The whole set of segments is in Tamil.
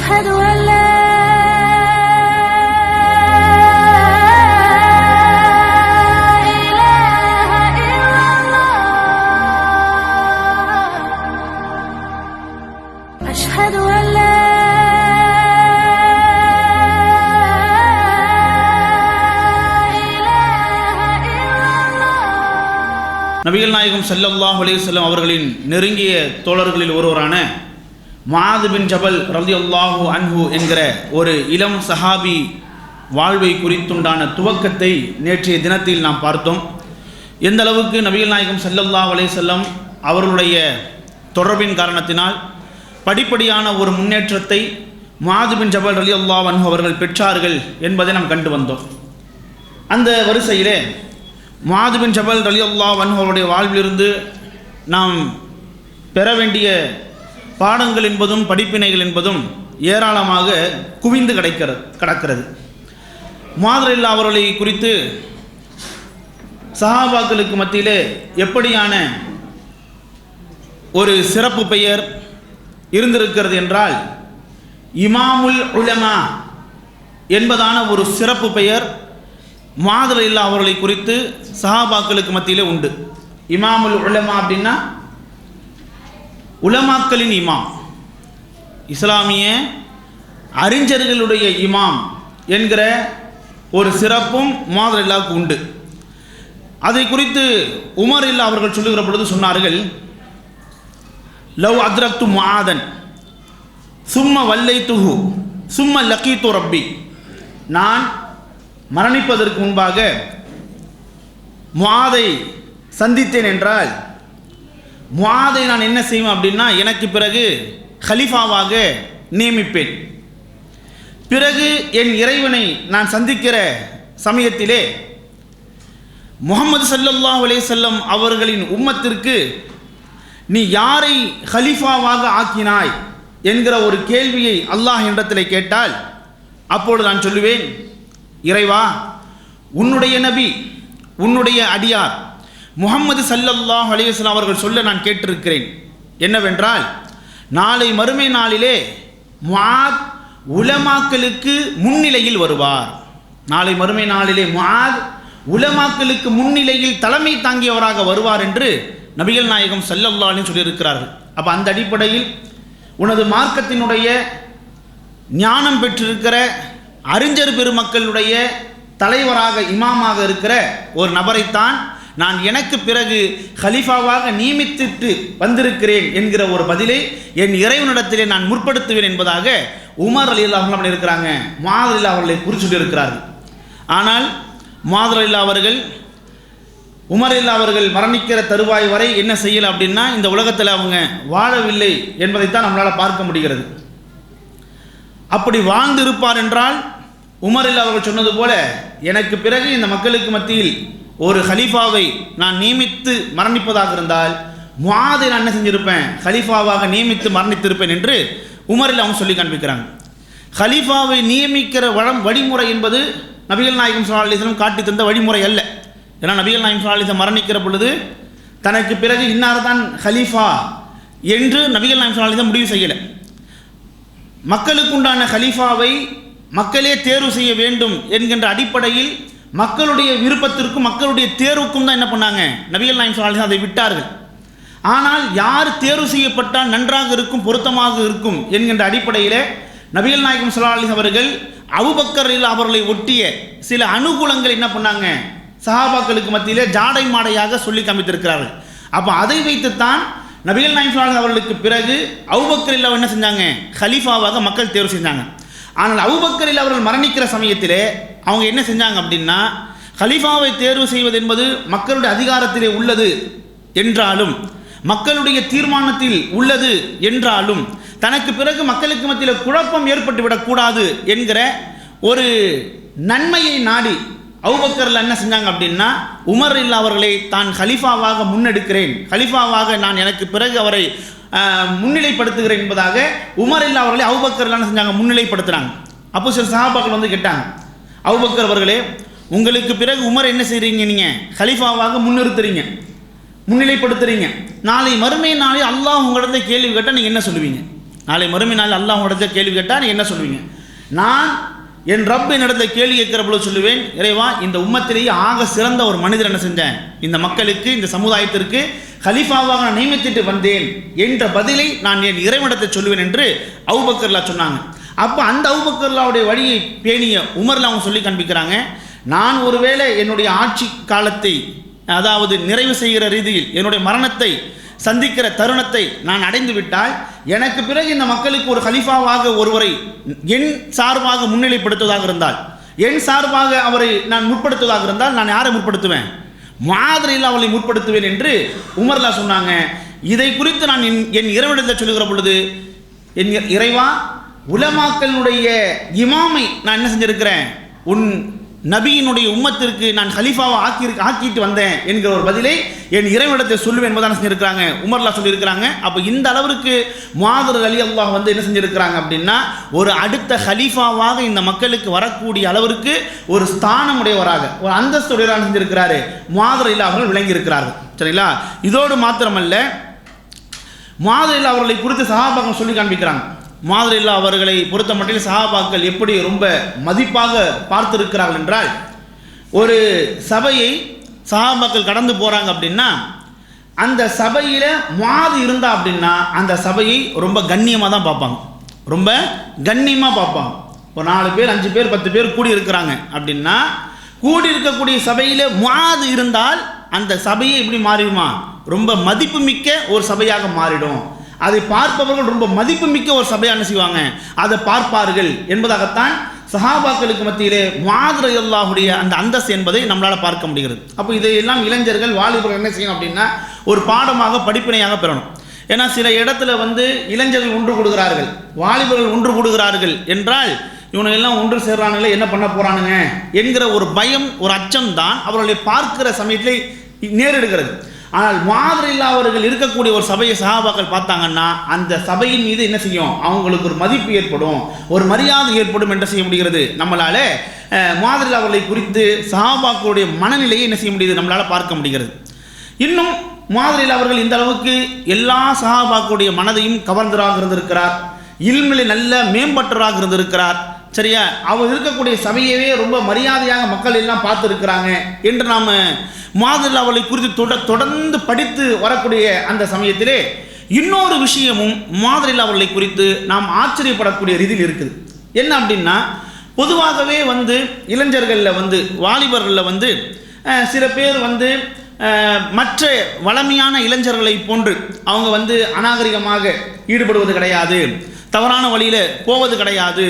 أشهد أن لا நபிகள் நாயகம் ஸல்லல்லாஹு அலைஹி வஸல்லம் அவர்களின் நெருங்கிய தோழர்களில் ஒருவரான முஆத் பின் ஜபல் ரலியல்லாஹு அன்ஹு என்கிற ஒரு இளம் சஹாபி வாழ்வை குறித்துண்டான துவக்கத்தை நேற்றைய தினத்தில் நாம் பார்த்தோம். எந்த அளவுக்கு நபிகள் நாயகம் ஸல்லல்லாஹு அலைஹி வஸல்லம் அவர்களுடைய தொடர்பின் காரணத்தினால் படிப்படியான ஒரு முன்னேற்றத்தை முஆத் பின் ஜபல் ரலியல்லாஹு அன்ஹு அவர்கள் பெற்றார்கள் என்பதை நாம் கண்டு வந்தோம். அந்த வரிசையிலே முஆத் பின் ஜபல் ரலியல்லாஹு அன்ஹு அவருடைய வாழ்விலிருந்து நாம் பெற வேண்டிய பாடங்கள் என்பதும் படிப்பினைகள் என்பதும் ஏராளமாக குவிந்து கிடக்கிறது. முஆத் ரலியல்லாஹு அவர்களை குறித்து சஹாபாக்களுக்கு மத்தியிலே எப்படியான ஒரு சிறப்பு பெயர் இருந்திருக்கிறது என்றால், இமாமுல் உலமா என்பதான ஒரு சிறப்பு பெயர் முஆத் ரலியல்லாஹு அவர்களை குறித்து சஹாபாக்களுக்கு மத்தியிலே உண்டு. இமாமுல் உலமா அப்படின்னா உலமாக்களின் இமாம், இஸ்லாமிய அறிஞர்களுடைய இமாம் என்கிற ஒரு சிறப்பும் முஆத் ரலியல்லாஹுக்கு உண்டு. அதை குறித்து உமர் ரலியல்லாஹு அவர்கள் சொல்லுகிற பொழுது சொன்னார்கள், லவ் அத்ரக்து முஆதன் சும்ம வல்லைத்துஹு சும்ம லகீத்து ரப்பி, நான் மரணிப்பதற்கு முன்பாக முஆதை சந்தித்தேன் என்றால் முஆதை நான் என்ன செய்வேன் அப்படின்னா, எனக்கு பிறகு கலீஃபாவாக நியமிப்பேன். பிறகு என் இறைவனை நான் சந்திக்கிற சமயத்திலே முஹம்மது ஸல்லல்லாஹு அலைஹி வஸல்லம் அவர்களின் உம்மத்திற்கு நீ யாரை கலீஃபாவாக ஆக்கினாய் என்கிற ஒரு கேள்வியை அல்லாஹ் என்னிடத்தில் கேட்டால், அப்பொழுது நான் சொல்லுவேன், இறைவா, உன்னுடைய நபி, உன்னுடைய அடியார் முஹம்மது ஸல்லல்லாஹு அலைஹி வஸல்லம் அவர்கள் சொல்ல நான் கேட்டிருக்கிறேன். என்னவென்றால், நாளை மறுமை நாளிலே முஆத் உலமாக்களுக்கு முன்னிலையில் வருவார். நாளை மறுமை நாளிலே முஆத் உலமாக்களுக்கு முன்னிலையில் தலைமை தாங்கியவராக வருவார் என்று நபிகள் நாயகம் ஸல்லல்லாஹு அலைஹி சொல்லியிருக்கிறார்கள். அப்போ அந்த அடிப்படையில் உனது மார்க்கத்தினுடைய ஞானம் பெற்றிருக்கிற அறிஞர் பெருமக்களுடைய தலைவராக இமாமாக இருக்கிற ஒரு நபரைத்தான் நான் எனக்கு பிறகு கலீஃபாவாக நியமித்து வந்திருக்கிறேன் என்கிற ஒரு பதிலை என் இறைவனிடத்திலே நான் முற்படுத்துவேன் என்பதாக உமர் ரலியல்லாஹு அன்ஹு இருக்கிறாங்க, முஆத் ரலியல்லாஹு அவர்களை குறிப்பிட்டு இருக்கிறார்கள். ஆனால் முஆத் ரலியல்லாஹு அவர்கள் உமர் ரலியல்லாஹு அவர்கள் மரணிக்கிற தருவாய் வரை என்ன செய்யலை அப்படின்னா, இந்த உலகத்தில் அவங்க வாழவில்லை என்பதைத்தான் நம்மளால் பார்க்க முடிகிறது. அப்படி வாழ்ந்து இருப்பார் என்றால் உமர் ரலியல்லாஹு அவர்கள் சொன்னது போல எனக்கு பிறகு இந்த மக்களுக்கு மத்தியில் ஒரு கலீஃபாவை நான் நியமித்து மரணிப்பதாக இருந்தால் முஆதை நான் என்ன செஞ்சிருப்பேன், கலீஃபாவாக நியமித்து மரணித்திருப்பேன் என்று உமர் ரலியல்லாஹு அவங்க சொல்லி காண்பிக்கிறாங்க. கலீஃபாவை நியமிக்கிற வழிமுறை என்பது நபிகள் நாயகம் ஸல்லல்லாஹு அலைஹி வஸல்லம் காட்டி தந்த வழிமுறை அல்ல. ஏன்னா நபிகள் நாயகம் ஸல்லல்லாஹு அலைஹி வஸல்லம் மரணிக்கிற பொழுது தனக்கு பிறகு இன்னார் தான் கலீஃபா என்று நபிகள் நாயகம் ஸல்லல்லாஹு அலைஹி வஸல்லம் முடிவு செய்யலை. மக்களுக்கு உண்டான கலீஃபாவை மக்களே தேர்வு செய்ய வேண்டும் என்கின்ற அடிப்படையில் மக்களுடைய விருப்பத்திற்கும் மக்களுடைய தேர்வுக்கும் தான் என்ன பண்ணாங்க, நபிகள் நாயகம் ஸல்லல்லாஹு அலைஹி வஸல்லம் அதை விட்டார்கள். ஆனால் யார் தேர்வு செய்யப்பட்டால் நன்றாக இருக்கும், பொருத்தமாக இருக்கும் என்கின்ற அடிப்படையில் நபிகள் நாயகம் ஸல்லல்லாஹு அலைஹி அவர்கள் அபூபக்கர் ரலியல்லாஹு அவர்களை ஒட்டிய சில அனுகூலங்கள் என்ன பண்ணாங்க, சஹாபாக்களுக்கு மத்தியிலே ஜாடை மாடையாக சொல்லி காமித்திருக்கிறார்கள். அப்போ அதை வைத்துத்தான் நபிகள் நாயகம் ஸல்லல்லாஹு அலைஹி அவர்களுக்கு பிறகு அபூபக்கர் ரலியல்லாஹு என்ன செஞ்சாங்க, கலீஃபாவாக மக்கள் தேர்வு செஞ்சாங்க. ஆனால் அபூபக்கர் ரலியல்லாஹு அவர்கள் மரணிக்கிற சமயத்திலே அவங்க என்ன செஞ்சாங்க அப்படின்னா, கலீஃபாவை தேர்வு செய்வது என்பது மக்களுடைய அதிகாரத்திலே உள்ளது என்றாலும், மக்களுடைய தீர்மானத்தில் உள்ளது என்றாலும், தனக்கு பிறகு மக்களுக்கு மத்தியில் குழப்பம் ஏற்பட்டுவிடக்கூடாது என்கிற ஒரு நன்மையை நாடி அபூபக்கர் என்ன செஞ்சாங்க அப்படின்னா, உமர் ரலியல்லாஹு அவர்களை தான் கலீஃபாவாக முன்னெடுக்கிறேன், கலீஃபாவாக நான் எனக்கு பிறகு அவரை முன்னிலைப்படுத்துகிறேன் என்பதாக உமர் ரலியல்லாஹு அவர்களை அபூபக்கர் என்ன செஞ்சாங்க, முன்னிலைப்படுத்துகிறாங்க. அப்போ சில சஹாபாக்கள் வந்து கேட்டாங்க, அபூபக்கர் அவர்களே, உங்களுக்கு பிறகு உமர் என்ன செய்கிறீங்க, நீங்கள் கலீஃபாவாக முன்னிறுத்துறீங்க, முன்னிலைப்படுத்துறீங்க, நாளை மறுமை நாளை அல்லாஹ் உங்களிடத்தை கேள்வி கேட்டால் நீங்கள் என்ன சொல்லுவீங்க? நாளை மறுமை நாள் அல்லாஹ் இடத்துல கேள்வி கேட்டால் நீ என்ன சொல்லுவீங்க? நான் என் ரப் என்னிடத்தில் கேள்வி கேட்கிற பொழுது சொல்லுவேன், இறைவா இந்த உம்மத்திலேயே ஆக சிறந்த ஒரு மனிதர் என்ன செஞ்சேன், இந்த மக்களுக்கு இந்த சமுதாயத்திற்கு கலீஃபாவாக நான் நியமித்துட்டு வந்தேன் என்ற பதிலை நான் என் இறைவனிடத்தை சொல்லுவேன் என்று அபூபக்கர்லா சொன்னாங்க. அப்போ அந்த அபூபக்கர்லாவுடைய வழியை பேணிய உமர்ல அவங்க சொல்லி காண்பிக்கிறாங்க, நான் ஒருவேளை என்னுடைய ஆட்சி காலத்தை அதாவது நிறைவு செய்கிற ரீதியில் என்னுடைய மரணத்தை சந்திக்கிற தருணத்தை நான் அடைந்து விட்டால் எனக்கு பிறகு இந்த மக்களுக்கு ஒரு கலீஃபாவாக ஒருவரை என் சார்பாக முன்னிலைப்படுத்துவதாக இருந்தால், என் சார்பாக அவரை நான் முற்படுத்துவதாக இருந்தால் நான் யாரை முற்படுத்துவேன்? முஆத் அவளை முற்படுத்துவேன் என்று உமர்லா சொன்னாங்க. இதை குறித்து நான் என் இறைவனிடத்தில் சொல்லுகிற பொழுது, என் இறைவா உலமாக்களுடைய இமாமை நான் என்ன செஞ்சிருக்கிறேன், உன் நபியினுடைய உம்மத்திற்கு நான் கலீஃபாவை ஆக்கிட்டு வந்தேன் என்கிற ஒரு பதிலை என் இறைவனிடத்தை சொல்லுவேன் என்பதாக செஞ்சிருக்கிறாங்க, உமர்லா சொல்லியிருக்கிறாங்க. அப்போ இந்த அளவிற்கு முஆத் ரலியல்லாஹு வந்து என்ன செஞ்சிருக்கிறாங்க அப்படின்னா, ஒரு அடுத்த கலீஃபாவாக இந்த மக்களுக்கு வரக்கூடிய அளவிற்கு ஒரு ஸ்தானம் உடையவராக, ஒரு அந்தஸ்துடையவராக செஞ்சிருக்கிறாரு முஆத் ரலியல்லாஹு அவர்கள் விளங்கி இருக்கிறார்கள். சரிங்களா? இதோடு மாத்திரமல்ல, முஆத் ரலியல்லாஹு அவர்களை குறித்து சஹாபாக்கள் சொல்லி காண்பிக்கிறாங்க. முஆத் ரலியல்லாஹு அவர்களை பொறுத்த மட்டில் சஹாபாக்கள் எப்படி ரொம்ப மதிப்பாக பார்த்திருக்கிறார்கள் என்றால், ஒரு சபையை சஹாபாக்கள் கடந்து போகிறாங்க அப்படின்னா அந்த சபையில் முஆத் இருந்தா அப்படின்னா அந்த சபையை ரொம்ப கண்ணியமாக தான் பார்ப்பாங்க, ரொம்ப கண்ணியமாக பார்ப்பாங்க. ஒரு 4 பேர் 5 பேர் 10 பேர் கூடி இருக்கிறாங்க அப்படின்னா கூடி இருக்கக்கூடிய சபையில் முஆத் இருந்தால் அந்த சபையை எப்படி மாறிடுமா, ரொம்ப மதிப்புமிக்க ஒரு சபையாக மாறிடும். அதை பார்ப்பவர்கள் ரொம்ப மதிப்புமிக்க ஒரு சபையாக என்ன செய்வாங்க, அதை பார்ப்பார்கள் என்பதாகத்தான் சஹாபாக்களுக்கு மத்தியிலே முஆத் ரலியல்லாஹுடைய அந்த அந்தஸ்து என்பதை நம்மளால் பார்க்க முடிகிறது. அப்போ இதையெல்லாம் இளைஞர்கள் வாலிபர்கள் என்ன செய்யணும் அப்படின்னா ஒரு பாடமாக படிப்பினையாக பெறணும். ஏன்னா சில இடத்துல வந்து இளைஞர்கள் ஒன்று கூடுகிறார்கள், வாலிபர்கள் ஒன்று கூடுகிறார்கள் என்றால் இவனுங்கெல்லாம் ஒன்று சேர்றானுங்களே என்ன பண்ண போகிறானுங்க என்கிற ஒரு பயம், ஒரு அச்சம் தான் அவர்களை பார்க்கிற சமயத்தில் நேரிடுகிறது. ஆனால் முஆத் ரலியல்லாஹு அவர்கள் இருக்கக்கூடிய ஒரு சபையை சஹாபாக்கள் பார்த்தாங்கன்னா அந்த சபையின் மீது என்ன செய்யும், அவங்களுக்கு ஒரு மதிப்பு ஏற்படும், ஒரு மரியாதை ஏற்படும். என்ன செய்ய முடிகிறது, நம்மளால் முஆத் ரலியல்லாஹு அவர்களை குறித்து சஹாபாக்களுடைய மனநிலையை என்ன செய்ய முடியுது, நம்மளால் பார்க்க முடிகிறது. இன்னும் முஆத் ரலியல்லாஹு அவர்கள் இந்த அளவுக்கு எல்லா சஹாபாக்களுடைய மனதையும் கவர்ந்தராக இருந்திருக்கிறார், இல்மிலே நல்ல மேம்பட்டராக இருந்திருக்கிறார். சரியா? அவர் இருக்கக்கூடிய சபையவே ரொம்ப மரியாதையாக மக்கள் எல்லாம் பார்த்துருக்கிறாங்க என்று நாம் முஆத் ரலியல்லாஹு அவர்களை குறித்து தொடர்ந்து படித்து வரக்கூடிய அந்த சமயத்திலே இன்னொரு விஷயமும் முஆத் ரலியல்லாஹு அவர்களை குறித்து நாம் ஆச்சரியப்படக்கூடிய ரீதியில் இருக்குது. என்ன அப்படின்னா, பொதுவாகவே வந்து இளைஞர்களில் வந்து வாலிபர்களில் வந்து சில பேர் வந்து மற்ற வளமையான இளைஞர்களை போன்று அவங்க வந்து அநாகரிகமாக ஈடுபடுவது கிடையாது, தவறான வழியில் போவது கிடையாது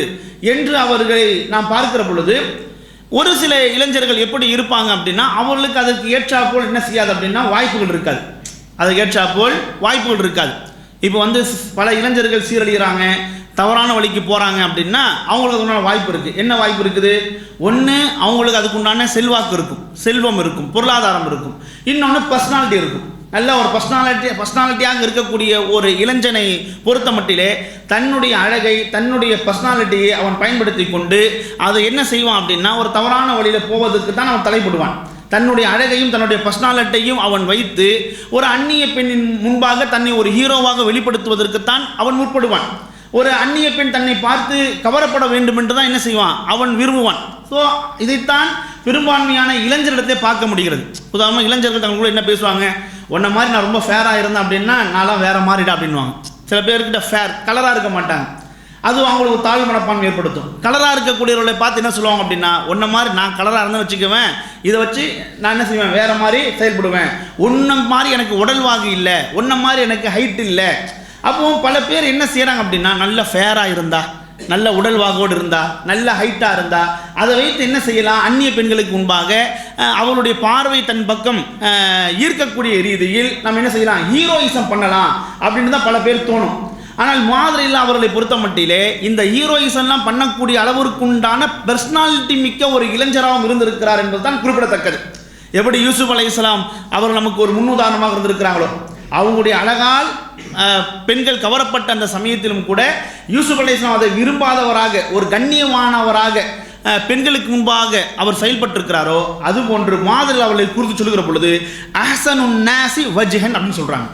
என்று அவர்களை நாம் பார்க்கிற பொழுது ஒரு சில இளைஞர்கள் எப்படி இருப்பாங்க அப்படின்னா அவர்களுக்கு அதற்கு ஏற்றாப்போல் என்ன செய்யாது அப்படின்னா வாய்ப்புகள் இருக்காது, அதுக்கு ஏற்றாப்போல் வாய்ப்புகள் இருக்காது. இப்போ வந்து பல இளைஞர்கள் சீரழிகிறாங்க, தவறான வழிக்கு போகிறாங்க அப்படின்னா அவங்களுக்கு அதுக்குண்டான வாய்ப்பு இருக்குது. என்ன வாய்ப்பு இருக்குது? ஒன்று அவங்களுக்கு அதுக்குண்டான செல்வாக்கு இருக்கும், செல்வம் இருக்கும், பொருளாதாரம் இருக்கும். இன்னொன்று பர்சனாலிட்டி இருக்கும். நல்ல ஒரு பர்சனாலிட்டியாக இருக்கக்கூடிய ஒரு இளைஞனை பொறுத்த மட்டிலே தன்னுடைய அழகை, தன்னுடைய பர்சனாலிட்டியை அவன் பயன்படுத்தி கொண்டு அதை என்ன செய்வான் அப்படின்னா ஒரு தவறான வழியில் போவதற்கு தான் அவன் தலைப்படுவான். தன்னுடைய அழகையும் தன்னுடைய பர்சனாலிட்டியையும் அவன் வைத்து ஒரு அந்நிய பெண்ணின் முன்பாக தன்னை ஒரு ஹீரோவாக வெளிப்படுத்துவதற்குத்தான் அவன் முற்படுவான். ஒரு அந்நிய பெண் தன்னை பார்த்து கவரப்பட வேண்டும் என்று தான் என்ன செய்வான், அவன் விரும்புவான். ஸோ இதைத்தான் பெரும்பான்மையான இளைஞர்களிடத்தை பார்க்க முடிகிறது. உதாரணமாக இளைஞர்கள் தங்களுக்குள்ள என்ன பேசுவாங்க, உன்ன மாதிரி நான் ரொம்ப ஃபேராக இருந்தேன் அப்படின்னா நான்லாம் வேறு மாறிடா அப்படின்வாங்க. சில பேர்கிட்ட ஃபேர் கலராக இருக்க மாட்டாங்க, அது அவங்களுக்கு தாழ்வு மனப்பான்மை ஏற்படுத்தும். கலராக இருக்கக்கூடியவர்களை பார்த்து என்ன சொல்லுவாங்க அப்படின்னா, உன்ன மாதிரி நான் கலராக இருந்தேன்னு வச்சுக்குவேன், இதை வச்சு நான் என்ன செய்வேன், வேறு மாதிரி செயல்படுவேன், உன்ன மாதிரி எனக்கு உடல்வாகு இல்லை, உன்ன மாதிரி எனக்கு ஹைட் இல்லை. அப்போ பல பேர் என்ன செய்கிறாங்க அப்படின்னா நல்ல ஃபேராக இருந்தா, நல்ல உடல்வாகோடு இருந்தா, நல்ல ஹைட்டாக இருந்தா அதை வைத்து என்ன செய்யலாம், அந்நிய பெண்களுக்கு முன்பாக அவளுடைய பார்வை தன் பக்கம் ஈர்க்கக்கூடிய ரீதியில் நம்ம என்ன செய்யலாம், ஹீரோயிசம் பண்ணலாம் அப்படின்னு தான் பல பேர் தோணும். ஆனால் முஆத் ரலியல்லாஹு அவர்களை பொறுத்த மட்டிலே இந்த ஹீரோயிசம்லாம் பண்ணக்கூடிய அளவிற்குண்டான பர்சனாலிட்டி மிக்க ஒரு இளைஞராகவும் இருந்திருக்கிறார் என்பது தான் குறிப்பிடத்தக்கது. எப்படி யூசுப் அலைஹிஸ்ஸலாம் அவர்கள் நமக்கு ஒரு முன்னுதாரணமாக இருந்திருக்கிறாங்களோ, அவங்களுடைய அழகால் பெண்கள் கவரப்பட்ட அந்த சமயத்திலும் கூட யூசுப் அலைஹிஸ்ஸலாம் அதை விரும்பாதவராக, ஒரு கண்ணியமானவராக பெண்களுக்கு முன்பாக அவர் செயல்பட்டிருக்கிறாரோ, அதுபோன்று முஆத் ரலியல்லாஹு அவர்களை குறித்து சொல்லுகிற பொழுது அஹ்ஸனுன் நாஸி வஜ்ஹன் அப்படின்னு சொல்கிறாங்க.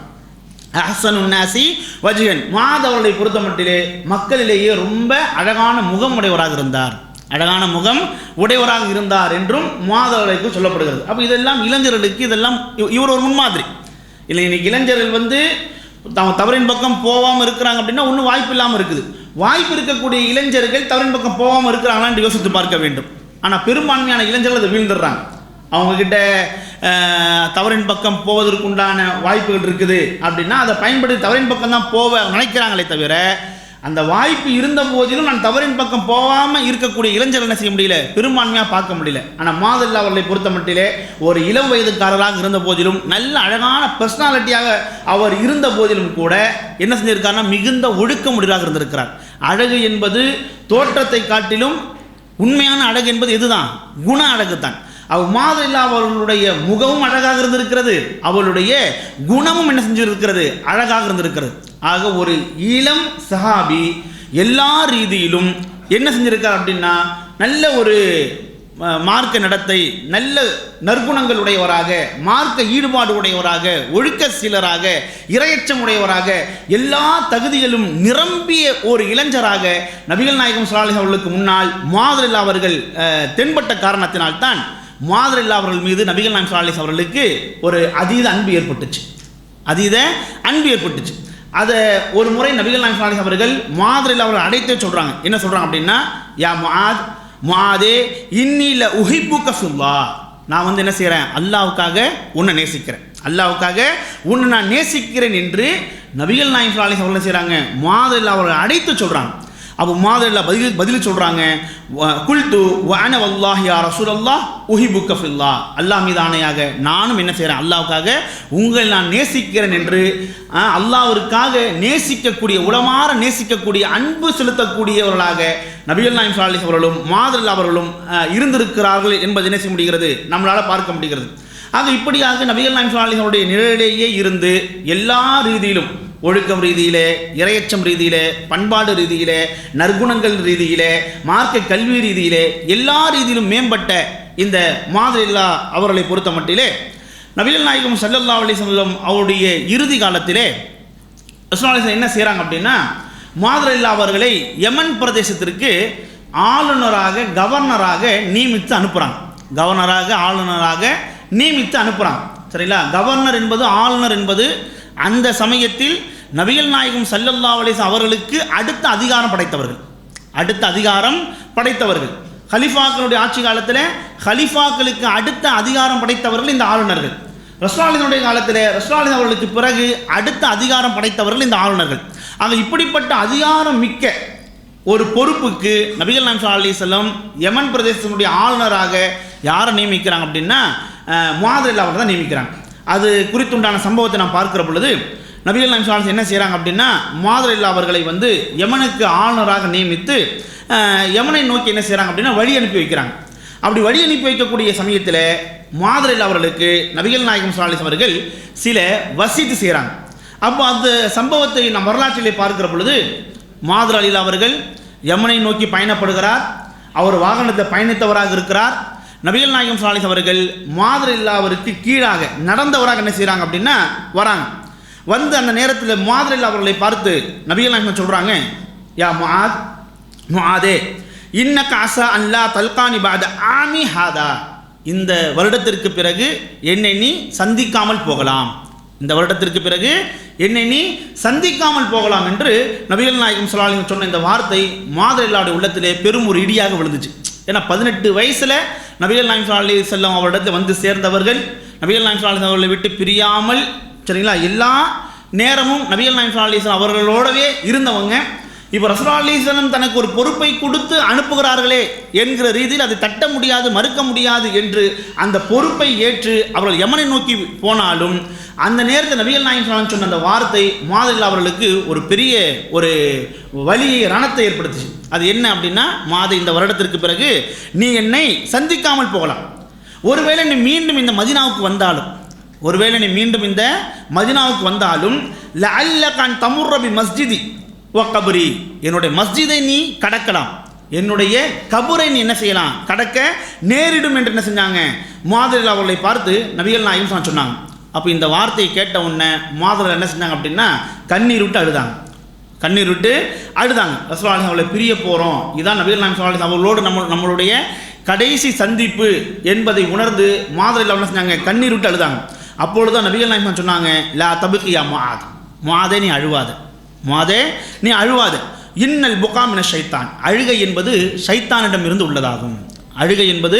அஹ்சனுன் நாசி வஜ்ஹன். முஆத் அவர்களை பொறுத்த மட்டிலே மக்களிலேயே ரொம்ப அழகான முகம் உடையவராக இருந்தார், அழகான முகம் உடையவராக இருந்தார் என்றும் முஆத் அவர்களுக்கு சொல்லப்படுகிறது. அப்போ இதெல்லாம் இளைஞர்களுக்கு இதெல்லாம் இவர் ஒரு முன்மாதிரி இல்லை. இன்னைக்கு இளைஞர்கள் தவறின் பக்கம் போகாமல் இருக்கிறாங்க அப்படின்னா ஒன்றும் வாய்ப்பு இல்லாமல் இருக்குது. வாய்ப்பு இருக்கக்கூடிய இளைஞர்கள் தவறின் பக்கம் போகாமல் இருக்கிறாங்களான்னு யோசித்து பார்க்க வேண்டும். ஆனால் பெரும்பான்மையான இளைஞர்கள் அதை வீழ்ந்துடுறாங்க. அவங்கக்கிட்ட தவறின் பக்கம் போவதற்குண்டான வாய்ப்புகள் இருக்குது அப்படின்னா அதை பயன்படுத்தி தவறின் பக்கம் தான் போக நினைக்கிறாங்களே தவிர, அந்த வாய்ப்பு இருந்த போதிலும் நான் தவறின் பக்கம் போகாமல் இருக்கக்கூடிய இளைஞர்கள் என்ன செய்ய முடியல, பெரும்பான்மையாக பார்க்க முடியல. ஆனால் மாதல்லா அவர்களை பொறுத்த மட்டிலே ஒரு இளம் வயதுக்காரராக இருந்த போதிலும், நல்ல அழகான பர்சனாலிட்டியாக அவர் இருந்த போதிலும் கூட என்ன செஞ்சிருக்காருன்னா மிகுந்த ஒழுக்கமுடையவராக இருந்திருக்கிறார். அழகு என்பது தோற்றத்தை காட்டிலும் உண்மையான அழகு என்பது எதுதான், குண அழகு தான். மாதல்லா அவர்களுடைய முகமும் அழகாக இருந்திருக்கிறது, அவளுடைய குணமும் என்ன செஞ்சிருக்கிறது, அழகாக இருந்திருக்கிறது. ஆக ஒரு இளம் சஹாபி எல்லா ரீதியிலும் என்ன செஞ்சிருக்கார் அப்படின்னா நல்ல ஒரு மார்க்க நடத்தை, நல்ல நற்குணங்கள் உடையவராக, மார்க்க ஈடுபாடு உடையவராக, ஒழுக்க சீலராக, இரையச்சம் உடையவராக, எல்லா தகுதிகளும் நிரம்பிய ஒரு இளைஞராக நபிகள் நாயகம் ஸல்லல்லாஹு அலைஹி அவர்களுக்கு முன்னால் முஆத் அவர்கள் தென்பட்ட காரணத்தினால்தான் முஆத் அவர்கள் மீது நபிகள் நாயகம் ஸல்லல்லாஹு அலைஹி அவர்களுக்கு ஒரு அதீத அன்பு ஏற்பட்டுச்சு. அதை ஒரு முறை நபிகள் நாயகம் ஸல்லல்லாஹு அலைஹி அவர்கள் முஆத் அவர்கள் அழைத்தே சொல்கிறாங்க. என்ன சொல்கிறாங்க அப்படின்னா, யா முஆதே இன்னி ல உஹிப்புக ஃபில்லாஹ், நான் என்ன செய்கிறேன், அல்லாஹ்வுக்காக உன்னை நேசிக்கிறேன், அல்லாஹ்வுக்காக உன்னை நான் நேசிக்கிறேன் என்று நபிகள் நாயகம் ஸல்லல்லாஹு அலைஹி அவர்கள் செய்கிறாங்க, முஆத் அவர்கள் அழைத்து சொல்கிறாங்க. அப்போ முஆத் பதில் சொல்கிறாங்க, குல்து வ அன வல்லாஹி யா ரசூலல்லாஹ் உஹிப்புக ஃபில்லாஹ், அல்லாஹ் மீது ஆணையாக நானும் என்ன செய்கிறேன், அல்லாஹ்வுக்காக உங்களை நான் நேசிக்கிறேன் என்று அல்லாஹ்விற்காக நேசிக்கக்கூடிய, உளமாற நேசிக்கக்கூடிய, அன்பு செலுத்தக்கூடியவர்களாக நபிகள் நாயகம் ஸல்லல்லாஹு அலைஹி அவர்களும் முஆத் அவர்களும் இருந்திருக்கிறார்கள் என்பது என்ன செய்ய முடிகிறது, நம்மளால் பார்க்க முடிகிறது. ஆக இப்படியாக நபிகள் நாயகம் ஸல்லல்லாஹு அலைஹி அவருடைய நிழலிலேயே இருந்து எல்லா ரீதியிலும், ஒழுக்கம் ரீதியிலே, இரையச்சம் ரீதியிலே, பண்பாடு ரீதியிலே, நற்குணங்கள் ரீதியிலே, மார்க்க கல்வி ரீதியிலே, எல்லா ரீதியிலும் மேம்பட்ட இந்த முஆத் அவர்களை பொறுத்த மட்டிலே நபிகள் நாயகம் ஸல்லல்லாஹு அலைஹி வஸல்லம் அவருடைய இறுதி காலத்திலே ரசூலுல்லாஹி என்ன செய்கிறாங்க அப்படின்னா, முஆத் அவர்களை யமன் பிரதேசத்திற்கு ஆளுநராக, கவர்னராக நியமித்து அனுப்புகிறாங்க. ஆளுநராக நியமித்து அனுப்புகிறாங்க. சரிங்களா? கவர்னர் என்பது, ஆளுநர் என்பது அந்த சமயத்தில் நபிகள் நாயகம் ஸல்லல்லாஹு அலைஹி அவர்களுக்கு அடுத்த அதிகாரம் படைத்தவர்கள். ஹலிஃபாக்களுடைய ஆட்சி காலத்தில் ஹலிஃபாக்களுக்கு அடுத்த அதிகாரம் படைத்தவர்கள் இந்த ஆளுநர்கள். ரசூலுல்லாஹினுடைய காலத்தில் ரசூலுல்லாஹி அவர்களுக்கு பிறகு அடுத்த அதிகாரம் படைத்தவர்கள் இந்த ஆளுநர்கள். ஆக இப்படிப்பட்ட அதிகாரம் மிக்க ஒரு பொறுப்புக்கு நபிகள் நாயகம் ஸல்லல்லாஹு அலைஹி வஸல்லம் யமன் பிரதேசத்தினுடைய ஆளுநராக யாரை நியமிக்கிறாங்க அப்படின்னா முஆத் அவர்கள் தான் நியமிக்கிறாங்க. அது குறித்துண்டான சம்பவத்தை நான் பார்க்கிற பொழுது நபிகள் நாயகம் ஸல்லல்லாஹு அலைஹி என்ன செய்கிறாங்க அப்படின்னா, முஆத் அவர்களை யமனுக்கு ஆளுநராக நியமித்து யமனை நோக்கி என்ன செய்கிறாங்க அப்படின்னா வழி அனுப்பி வைக்கிறாங்க. அப்படி வழி அனுப்பி வைக்கக்கூடிய சமயத்தில் முஆத் அவர்களுக்கு நபிகள் நாயகம் ஸல்லல்லாஹு அலைஹி அவர்கள் சில வசீது செய்கிறாங்க. அப்போ அந்த சம்பவத்தை நாம் வரலாற்றிலே பார்க்கிற பொழுது முஆத் அவர்கள் யமனை நோக்கி பயணப்படுகிறார். அவர் வாகனத்தை பயணித்தவராக இருக்கிறார். நபிகள் நாயகம் ஸல்லல்லாஹு அலைஹி அவர்கள் முஆத் அவருக்கு கீழாக நடந்தவராக என்ன செய்கிறாங்க அப்படின்னா வராங்க. அந்த நேரத்தில் முஆத் அவர்களை பார்த்து நபிகள் நாயகம் சொல்கிறாங்க, யா முஆதே இன்னக அஸா அன் லா தல்கானி பஅத ஆமி ஹாதா, இந்த வருடத்திற்கு பிறகு என்னை நீ சந்திக்காமல் போகலாம், என்று நபிகள் நாயகம் ஸல்லல்லாஹு அலைஹி சொன்ன இந்த வார்த்தை முஆத் உள்ளத்திலே பெரும் ஒரு இடியாக விழுந்துச்சு. ஏன்னா 18 வயசில் நபிகள் நாயகம் ஸல்லல்லாஹு அலைஹி வஸல்லம் அவரிடத்தில் சேர்ந்தவர்கள், நபிகள் நாயகம் ஸல்லல்லாஹு அலைஹி அவர்களை விட்டு பிரியாமல், சரிங்களா, எல்லா நேரமும் நபிகள் நாயகம் ஸல்லல்லாஹு அலைஹி அவர்களோடவே இருந்தவங்க. இப்போ ரசூலுல்லாஹி ஸல்லல்லாஹு அலைஹி வஸல்லம் தனக்கு ஒரு பொறுப்பை கொடுத்து அனுப்புகிறார்களே என்கிற ரீதியில் அதை தட்ட முடியாது, மறுக்க முடியாது என்று அந்த பொறுப்பை ஏற்று அவர்கள் யமனை நோக்கி போனாலும் அந்த நேரத்தில் நபிகள் நாயகம் ஸல்லல்லாஹு அலைஹி சொன்ன அந்த வார்த்தை முஆத் அவர்களுக்கு ஒரு பெரிய ஒரு வலியை, ரணத்தை ஏற்படுத்துச்சு. அது என்ன அப்படின்னா, முஆத், இந்த வருடத்திற்கு பிறகு நீ என்னை சந்திக்காமல் போகலாம். ஒருவேளை நீ மீண்டும் இந்த மதீனாவுக்கு வந்தாலும் லஅல்லக அன் தமுர்ர பி மஸ்ஜிதி வ கப்ரி, என்னுடைய மஸ்ஜிதை நீ கடக்கலாம், என்னுடைய கபரை நீ என்ன செய்யலாம், கடக்க நேரிடும் என்று என்ன செஞ்சாங்க, முஆத் அவர்களை பார்த்து நபிகள் நாயகம் சொன்னாங்க. அப்போ இந்த வார்த்தையை கேட்ட உடனே மாதர் என்ன செஞ்சாங்க அப்படின்னா கண்ணீர் விட்டு அழுதாங்க. கண்ணீர் விட்டு அழுதாங்க. ரசூலுல்லாஹி அலைஹி அவர்களை பிரிய போகிறோம், இதான் நபிகள் நாயகம் ஸல்லல்லாஹு அலைஹி அவர்களோடு நம்மளுடைய கடைசி சந்திப்பு என்பதை உணர்ந்து மாதர் என்ன செஞ்சாங்க, கண்ணீர் விட்டு அழுதாங்க. அப்பொழுது தான் நபிகள் நாயகம் சொன்னாங்க, லா தபுகியா முஆத், முஆதே நீ அழுவாத, முஆதே நீ அழுவாத, இன்னல் புகா மின ஷைத்தான், அழுகை என்பது ஷைத்தானிடம் இருந்து உள்ளதாகும், அழுகை என்பது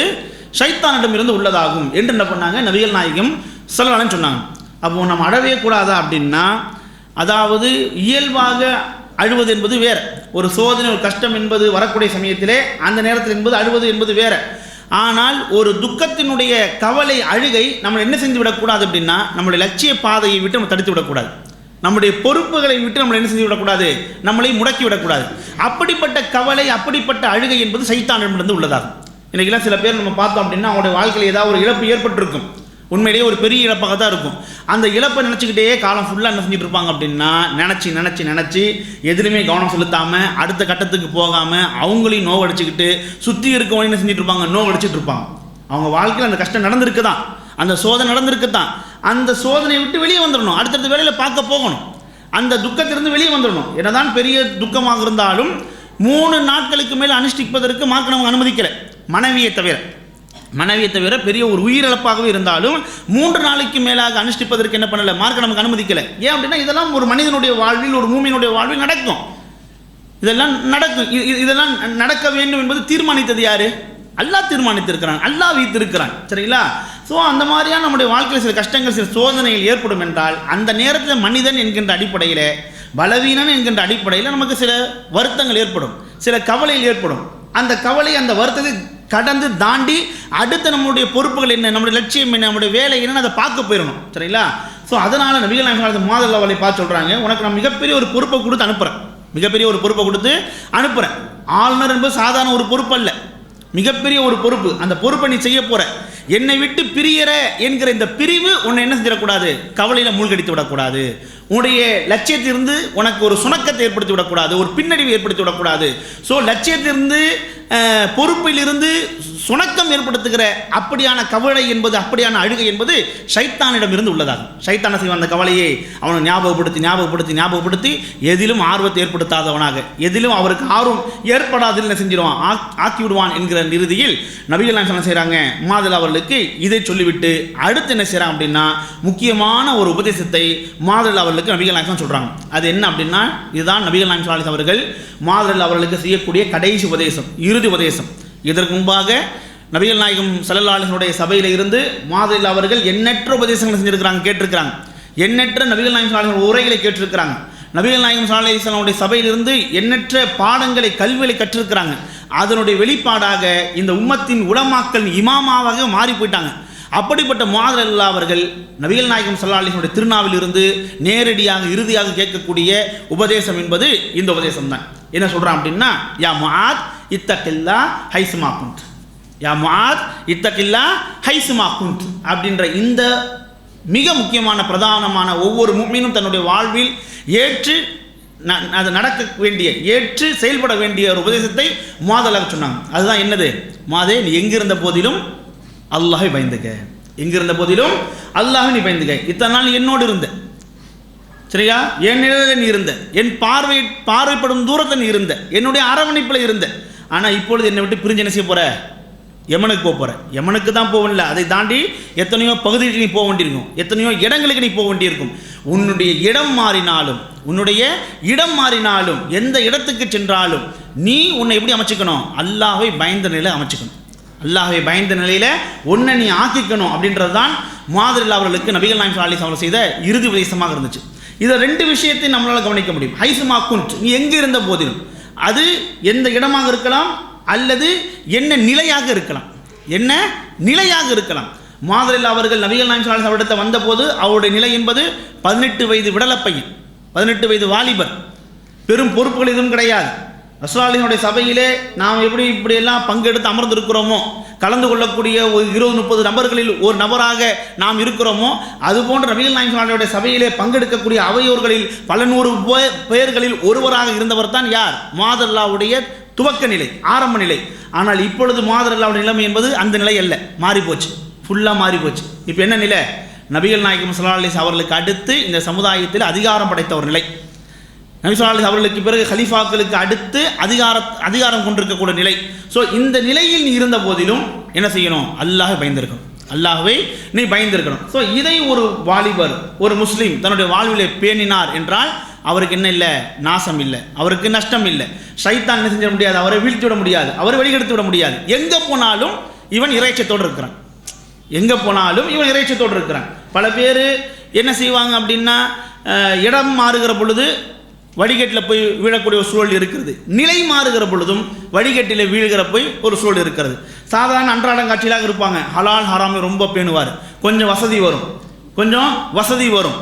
ஷைத்தானிடம் இருந்து உள்ளதாகும் என்று என்ன பண்ணாங்க, நபிகள் நாயகம் ஸல்லல்லாஹு அலைஹி சொன்னாங்க. அப்போ நம்ம அழவே கூடாதா அப்படின்னா, அதாவது இயல்பாக அழுவது என்பது வேறு, ஒரு சோதனை ஒரு கஷ்டம் என்பது வரக்கூடிய சமயத்திலே அந்த நேரத்தில் என்பது அழுவது என்பது வேறு. ஆனால் ஒரு துக்கத்தினுடைய கவலை அழுகை நம்ம என்ன செஞ்சு விடக்கூடாது அப்படின்னா, நம்மளுடைய லட்சிய பாதையை விட்டு நம்ம தடுத்து விடக்கூடாது, நம்முடைய பொறுப்புகளை விட்டு நம்மளை என்ன செஞ்சு விடக்கூடாது, நம்மளை முடக்கி விடக்கூடாது. அப்படிப்பட்ட கவலை அப்படிப்பட்ட அழுகை என்பது சைத்தானிடமிருந்து உள்ளதாகும். இன்றைக்கெல்லாம் சில பேர் நம்ம பார்த்தோம் அப்படின்னா அவங்களுடைய வாழ்க்கையில் ஏதாவது ஒரு இழப்பு ஏற்பட்டிருக்கும், உண்மையிலேயே ஒரு பெரிய இழப்பாக தான் இருக்கும். அந்த இழப்பை நினச்சிக்கிட்டே காலம் ஃபுல்லாக என்ன செஞ்சுட்டு இருப்பாங்க அப்படின்னா, நினச்சி எதுலையுமே கவனம் செலுத்தாமல் அடுத்த கட்டத்துக்கு போகாமல் அவங்களையும் நோவடிச்சுக்கிட்டு சுற்றி இருக்கவங்க என்ன செஞ்சுட்டு இருப்பாங்க, நோவடிச்சுட்டு இருப்பாங்க. அவங்க வாழ்க்கையில் அந்த கஷ்டம் நடந்திருக்கு தான், அந்த சோதனை நடந்திருக்கு தான், அந்த சோதனையை விட்டு வெளியே வந்துடணும், அடுத்தடுத்த வேலையில் பார்க்க போகணும், அந்த துக்கத்திலிருந்து வெளியே வந்துடணும். என்னதான் பெரிய துக்கமாக இருந்தாலும் 3 நாட்களுக்கு மேலே அனுஷ்டிப்பதற்கு மார்க்க நமக்கு அனுமதிக்கலை, மனைவியை தவிர பெரிய ஒரு உயிரிழப்பாகவே இருந்தாலும் 3 நாளைக்கு மேலாக அனுஷ்டிப்பதற்கு என்ன பண்ணலை, மார்க்க நமக்கு அனுமதிக்கலை. ஏன் அப்படின்னா இதெல்லாம் ஒரு மனிதனுடைய வாழ்வில், ஒரு மூமியினுடைய வாழ்வில் நடக்கும், இதெல்லாம் நடக்கும். இதெல்லாம் நடக்க வேண்டும் என்பது தீர்மானித்தது யாரு? அல்லாஹ் தீர்மானித்திருக்கிறான், அல்லாஹ் வைத்திருக்கிறான், சரிங்களா? ஸோ அந்த மாதிரியான நம்முடைய வாழ்க்கையில் சில கஷ்டங்கள் சில சோதனைகள் ஏற்படும் என்றால் அந்த நேரத்தில் மனிதன் என்கின்ற அடிப்படையில், பலவீனன் என்கின்ற அடிப்படையில் நமக்கு சில வருத்தங்கள் ஏற்படும், சில கவலைகள் ஏற்படும். அந்த கவலை அந்த வருத்தத்தை கடந்து தாண்டி அடுத்த நம்மளுடைய பொறுப்புகள் என்ன, நம்முடைய லட்சியம் என்ன, நம்முடைய வேலை என்னன்னு அதை பார்க்க போயிடணும், சரிங்களா? ஸோ அதனால் நபிகள் நாயகம் மாதர் அவளை பார்த்து சொல்கிறாங்க, உனக்கு நான் மிகப்பெரிய ஒரு பொறுப்பை கொடுத்து அனுப்புகிறேன், மிகப்பெரிய ஒரு பொறுப்பை கொடுத்து அனுப்புகிறேன். ஆளுநர் என்பது சாதாரண ஒரு பொறுப்பு அல்ல, மிகப்பெரிய ஒரு பொறுப்பு. அந்த பொறுப்பை நீ செய்ய போகிற, என்னை விட்டு பிரியற என்கிற இந்த பிரிவு உன்னை என்ன செஞ்சிடக்கூடாது, கவலையில் மூழ்கடித்து விடக்கூடாது, உன்னுடைய லட்சியத்திலிருந்து உனக்கு ஒரு சுணக்கத்தை ஏற்படுத்தி விடக்கூடாது, ஒரு பின்னடைவு ஏற்படுத்தி விடக்கூடாது. ஸோ லட்சியத்திலிருந்து பொறுப்பிலிருந்து சுணக்கம் ஏற்படுத்துகிற அப்படியான கவலை என்பது, அப்படியான அழுகை என்பது ஷைத்தானிடம் இருந்து உள்ளதாகும். ஷைத்தான செய்வான் அந்த கவலையை அவனை ஞாபகப்படுத்தி எதிலும் ஆர்வத்தை ஏற்படுத்தாதவனாக, எதிலும் அவருக்கு ஆர்வம் ஏற்படாதில் என்ன செஞ்சிடுவான், ஆக்கி விடுவான் என்கிற இறுதியில் நபிகள் நாயகம் என்ன செய்கிறாங்க, மாதல் அவர்களுக்கு இதை சொல்லிவிட்டு அடுத்து என்ன செய்கிறாங்க அப்படின்னா, முக்கியமான ஒரு உபதேசத்தை மாதல் அவர்களுக்கு நபிகள் நாயகம் சொல்கிறாங்க. அது என்ன அப்படின்னா, இதுதான் நபிகள் நாயகம் ஸல்லல்லாஹு அலைஹி அவர்கள் மாதல் அவர்களுக்கு செய்யக்கூடிய கடைசி உபதேசம், இறுதி உபதேசம். இதற்கு முன்பாக நபிகள் நாயகம் ஸல்லல்லாஹு அலைஹி வஸல்லம் சபையில் இருந்து மாதல் அவர்கள் எண்ணற்ற உபதேசங்களை செஞ்சிருக்கிறாங்க, கேட்டிருக்கிறாங்க, எண்ணற்ற நபிகள் நாயகம் ஸல்லல்லாஹு அலைஹி வஸல்லம் உரைகளை கேட்டிருக்கிறாங்க. நபிகள் நாயகம் ஸல்லல்லாஹு அலைஹி வஸல்லம் சபையிலிருந்து எண்ணற்ற பாடங்களை, கல்விகளை கற்றிருக்கிறாங்க. அதனுடைய வெளிப்பாடாக இந்த உம்மத்தின் உலமாக்கள் இமாமாவாக மாறி போயிட்டாங்க. அப்படிப்பட்ட முஆத் அவர்கள் நபிகள் நாயகம் ஸல்லல்லாஹு அலைஹி வஸல்லம் திருநாவில் இருந்து நேரடியாக இறுதியாக கேட்கக்கூடிய உபதேசம் என்பது இந்த உபதேசம் தான். என்ன சொல்கிறான் அப்படின்னா, யா முஆத் இத்தகில்லா ஹைசுமா குன்ட், யா முஆத் இத்தகில்லா ஹைசுமா குன்ட் அப்படின்ற இந்த மிக முக்கியமான பிரதானமான ஒவ்வொரு முஃமினும் தன்னுடைய வாழ்வில் ஏற்று அது நடக்க வேண்டிய, ஏற்று செயல்பட வேண்டிய ஒரு உபதேசத்தை முஆத் சொன்னாங்க. அதுதான் என்னது, முஆதே நீ எங்கிருந்த போதிலும் அல்லாஹை பயந்துக்க, எங்கிருந்த போதிலும் அல்லாஹை நீ பயந்துக்க. இத்தனை நாள் என்னோடு இருந்த, சரியா, என் நிலையில் நீ இருந்த, என் பார்வைப்படும் தூரத்தில் நீ இருந்த, என்னுடைய அரவணைப்பில் இருந்த. ஆனால் இப்பொழுது என்னை விட்டு பிரிஞ்சு என்ன செய்ய போகிற, யமனுக்கு போக போகிற. யமனுக்கு தான் போகல, அதை தாண்டி எத்தனையோ பகுதிக்கு நீ போக வேண்டியிருக்கும், எத்தனையோ இடங்களுக்கு நீ போக வேண்டியிருக்கும். உன்னுடைய இடம் மாறினாலும் எந்த இடத்துக்கு சென்றாலும் நீ உன்னை எப்படி அமைச்சிக்கணும், அல்லாஹ்வை பயந்த நிலையில் அமைச்சிக்கணும், அல்லாஹ்வை பயந்த நிலையில் ஒன்றை நீ ஆக்கிக்கணும். அப்படின்றது தான் முஆத் அவர்களுக்கு நபிகள் நாயகம் ஸல்லல்லாஹு அலைஹி வஸல்லம் செய்த இறுதி உபதேசமாக இருந்துச்சு. இதை 2 விஷயத்தை நம்மளால் கவனிக்க முடியும். ஹைசுமா குன்ட், நீ எங்கே இருந்த போதிலும், அது எந்த இடமாக இருக்கலாம் அல்லது என்ன நிலையாக இருக்கலாம், முஆத் அவர்கள் நபிகள் நாயகம் ஸல்லல்லாஹு அலைஹி வஸல்லம் இடத்தை வந்தபோது அவருடைய நிலை என்பது 18 வயது விடலப்பையன், 18 வயது வாலிபர், பெரும் பொறுப்புகள் எதுவும் கிடையாது. ரசூலுல்லாஹினுடைய சபையிலே நாம் இப்படியெல்லாம் பங்கெடுத்து அமர்ந்திருக்கிறோமோ, கலந்து கொள்ளக்கூடிய ஒரு 20-30 நபர்களில் ஒரு நபராக நாம் இருக்கிறோமோ, அதுபோன்ற நபிகள் நாயகம் ஸல்லல்லாஹு அலைஹி வஸல்லம் சபையிலே பங்கெடுக்கக்கூடிய அவையோர்களில் பல 100 பேர்களில் ஒருவராக இருந்தவர் தான் யார், முஆத் துவக்க நிலை, ஆரம்ப நிலை. ஆனால் இப்பொழுது முஆத் நிலைமை என்பது அந்த நிலை அல்ல, மாறிப்போச்சு, ஃபுல்லாக மாறிப்போச்சு. இப்போ என்ன நிலை, நபிகள் நாயகம் ஸல்லல்லாஹு அலைஹி வஸல்லம் அவர்களுக்கு அடுத்து இந்த சமுதாயத்தில் அதிகாரம் படைத்த ஒரு நிலை. நபி ஸல்லல்லாஹு அலைஹி அவர்களுக்கு பிறகு ஹலீஃபாக்களுக்கு அடுத்து அதிகாரம் கொண்டிருக்கக்கூடிய நிலை. ஸோ இந்த நிலையில் நீ இருந்த போதிலும் என்ன செய்யணும்? அல்லாஹ்வை பயந்திருக்கணும். அல்லாஹ்வை நீ பயந்திருக்கணும். ஸோ இதை ஒரு வாலிபர், ஒரு முஸ்லீம் தன்னுடைய வாழ்விலே பேணினார் என்றால் அவருக்கு என்ன இல்லை? நாசம் இல்லை, அவருக்கு நஷ்டம் இல்லை. ஷைத்தான் என்ன செஞ்சிட முடியாது, அவரை வீழ்த்தி விட முடியாது, அவரை வெளியெடுத்து விட முடியாது. எங்கே போனாலும் இவன் இறைச்சத்தோடு இருக்கிறான். எங்கே போனாலும் இவன் இறைச்சத்தோடு இருக்கிறான். பல பேர் என்ன செய்வாங்க அப்படின்னா, இடம் மாறுகிற பொழுது வடிகட்டில் போய் வீழக்கூடிய ஒரு சூழல் இருக்கிறது. நிலை மாறுகிற பொழுதும் வடிகட்டில் வீழ்கிற போய் ஒரு சூழல் இருக்கிறது. சாதாரண அன்றாடம் காட்சியிலாக இருப்பாங்க. ஹலால் ஹராமை ரொம்ப பேணுவார். கொஞ்சம் வசதி வரும்,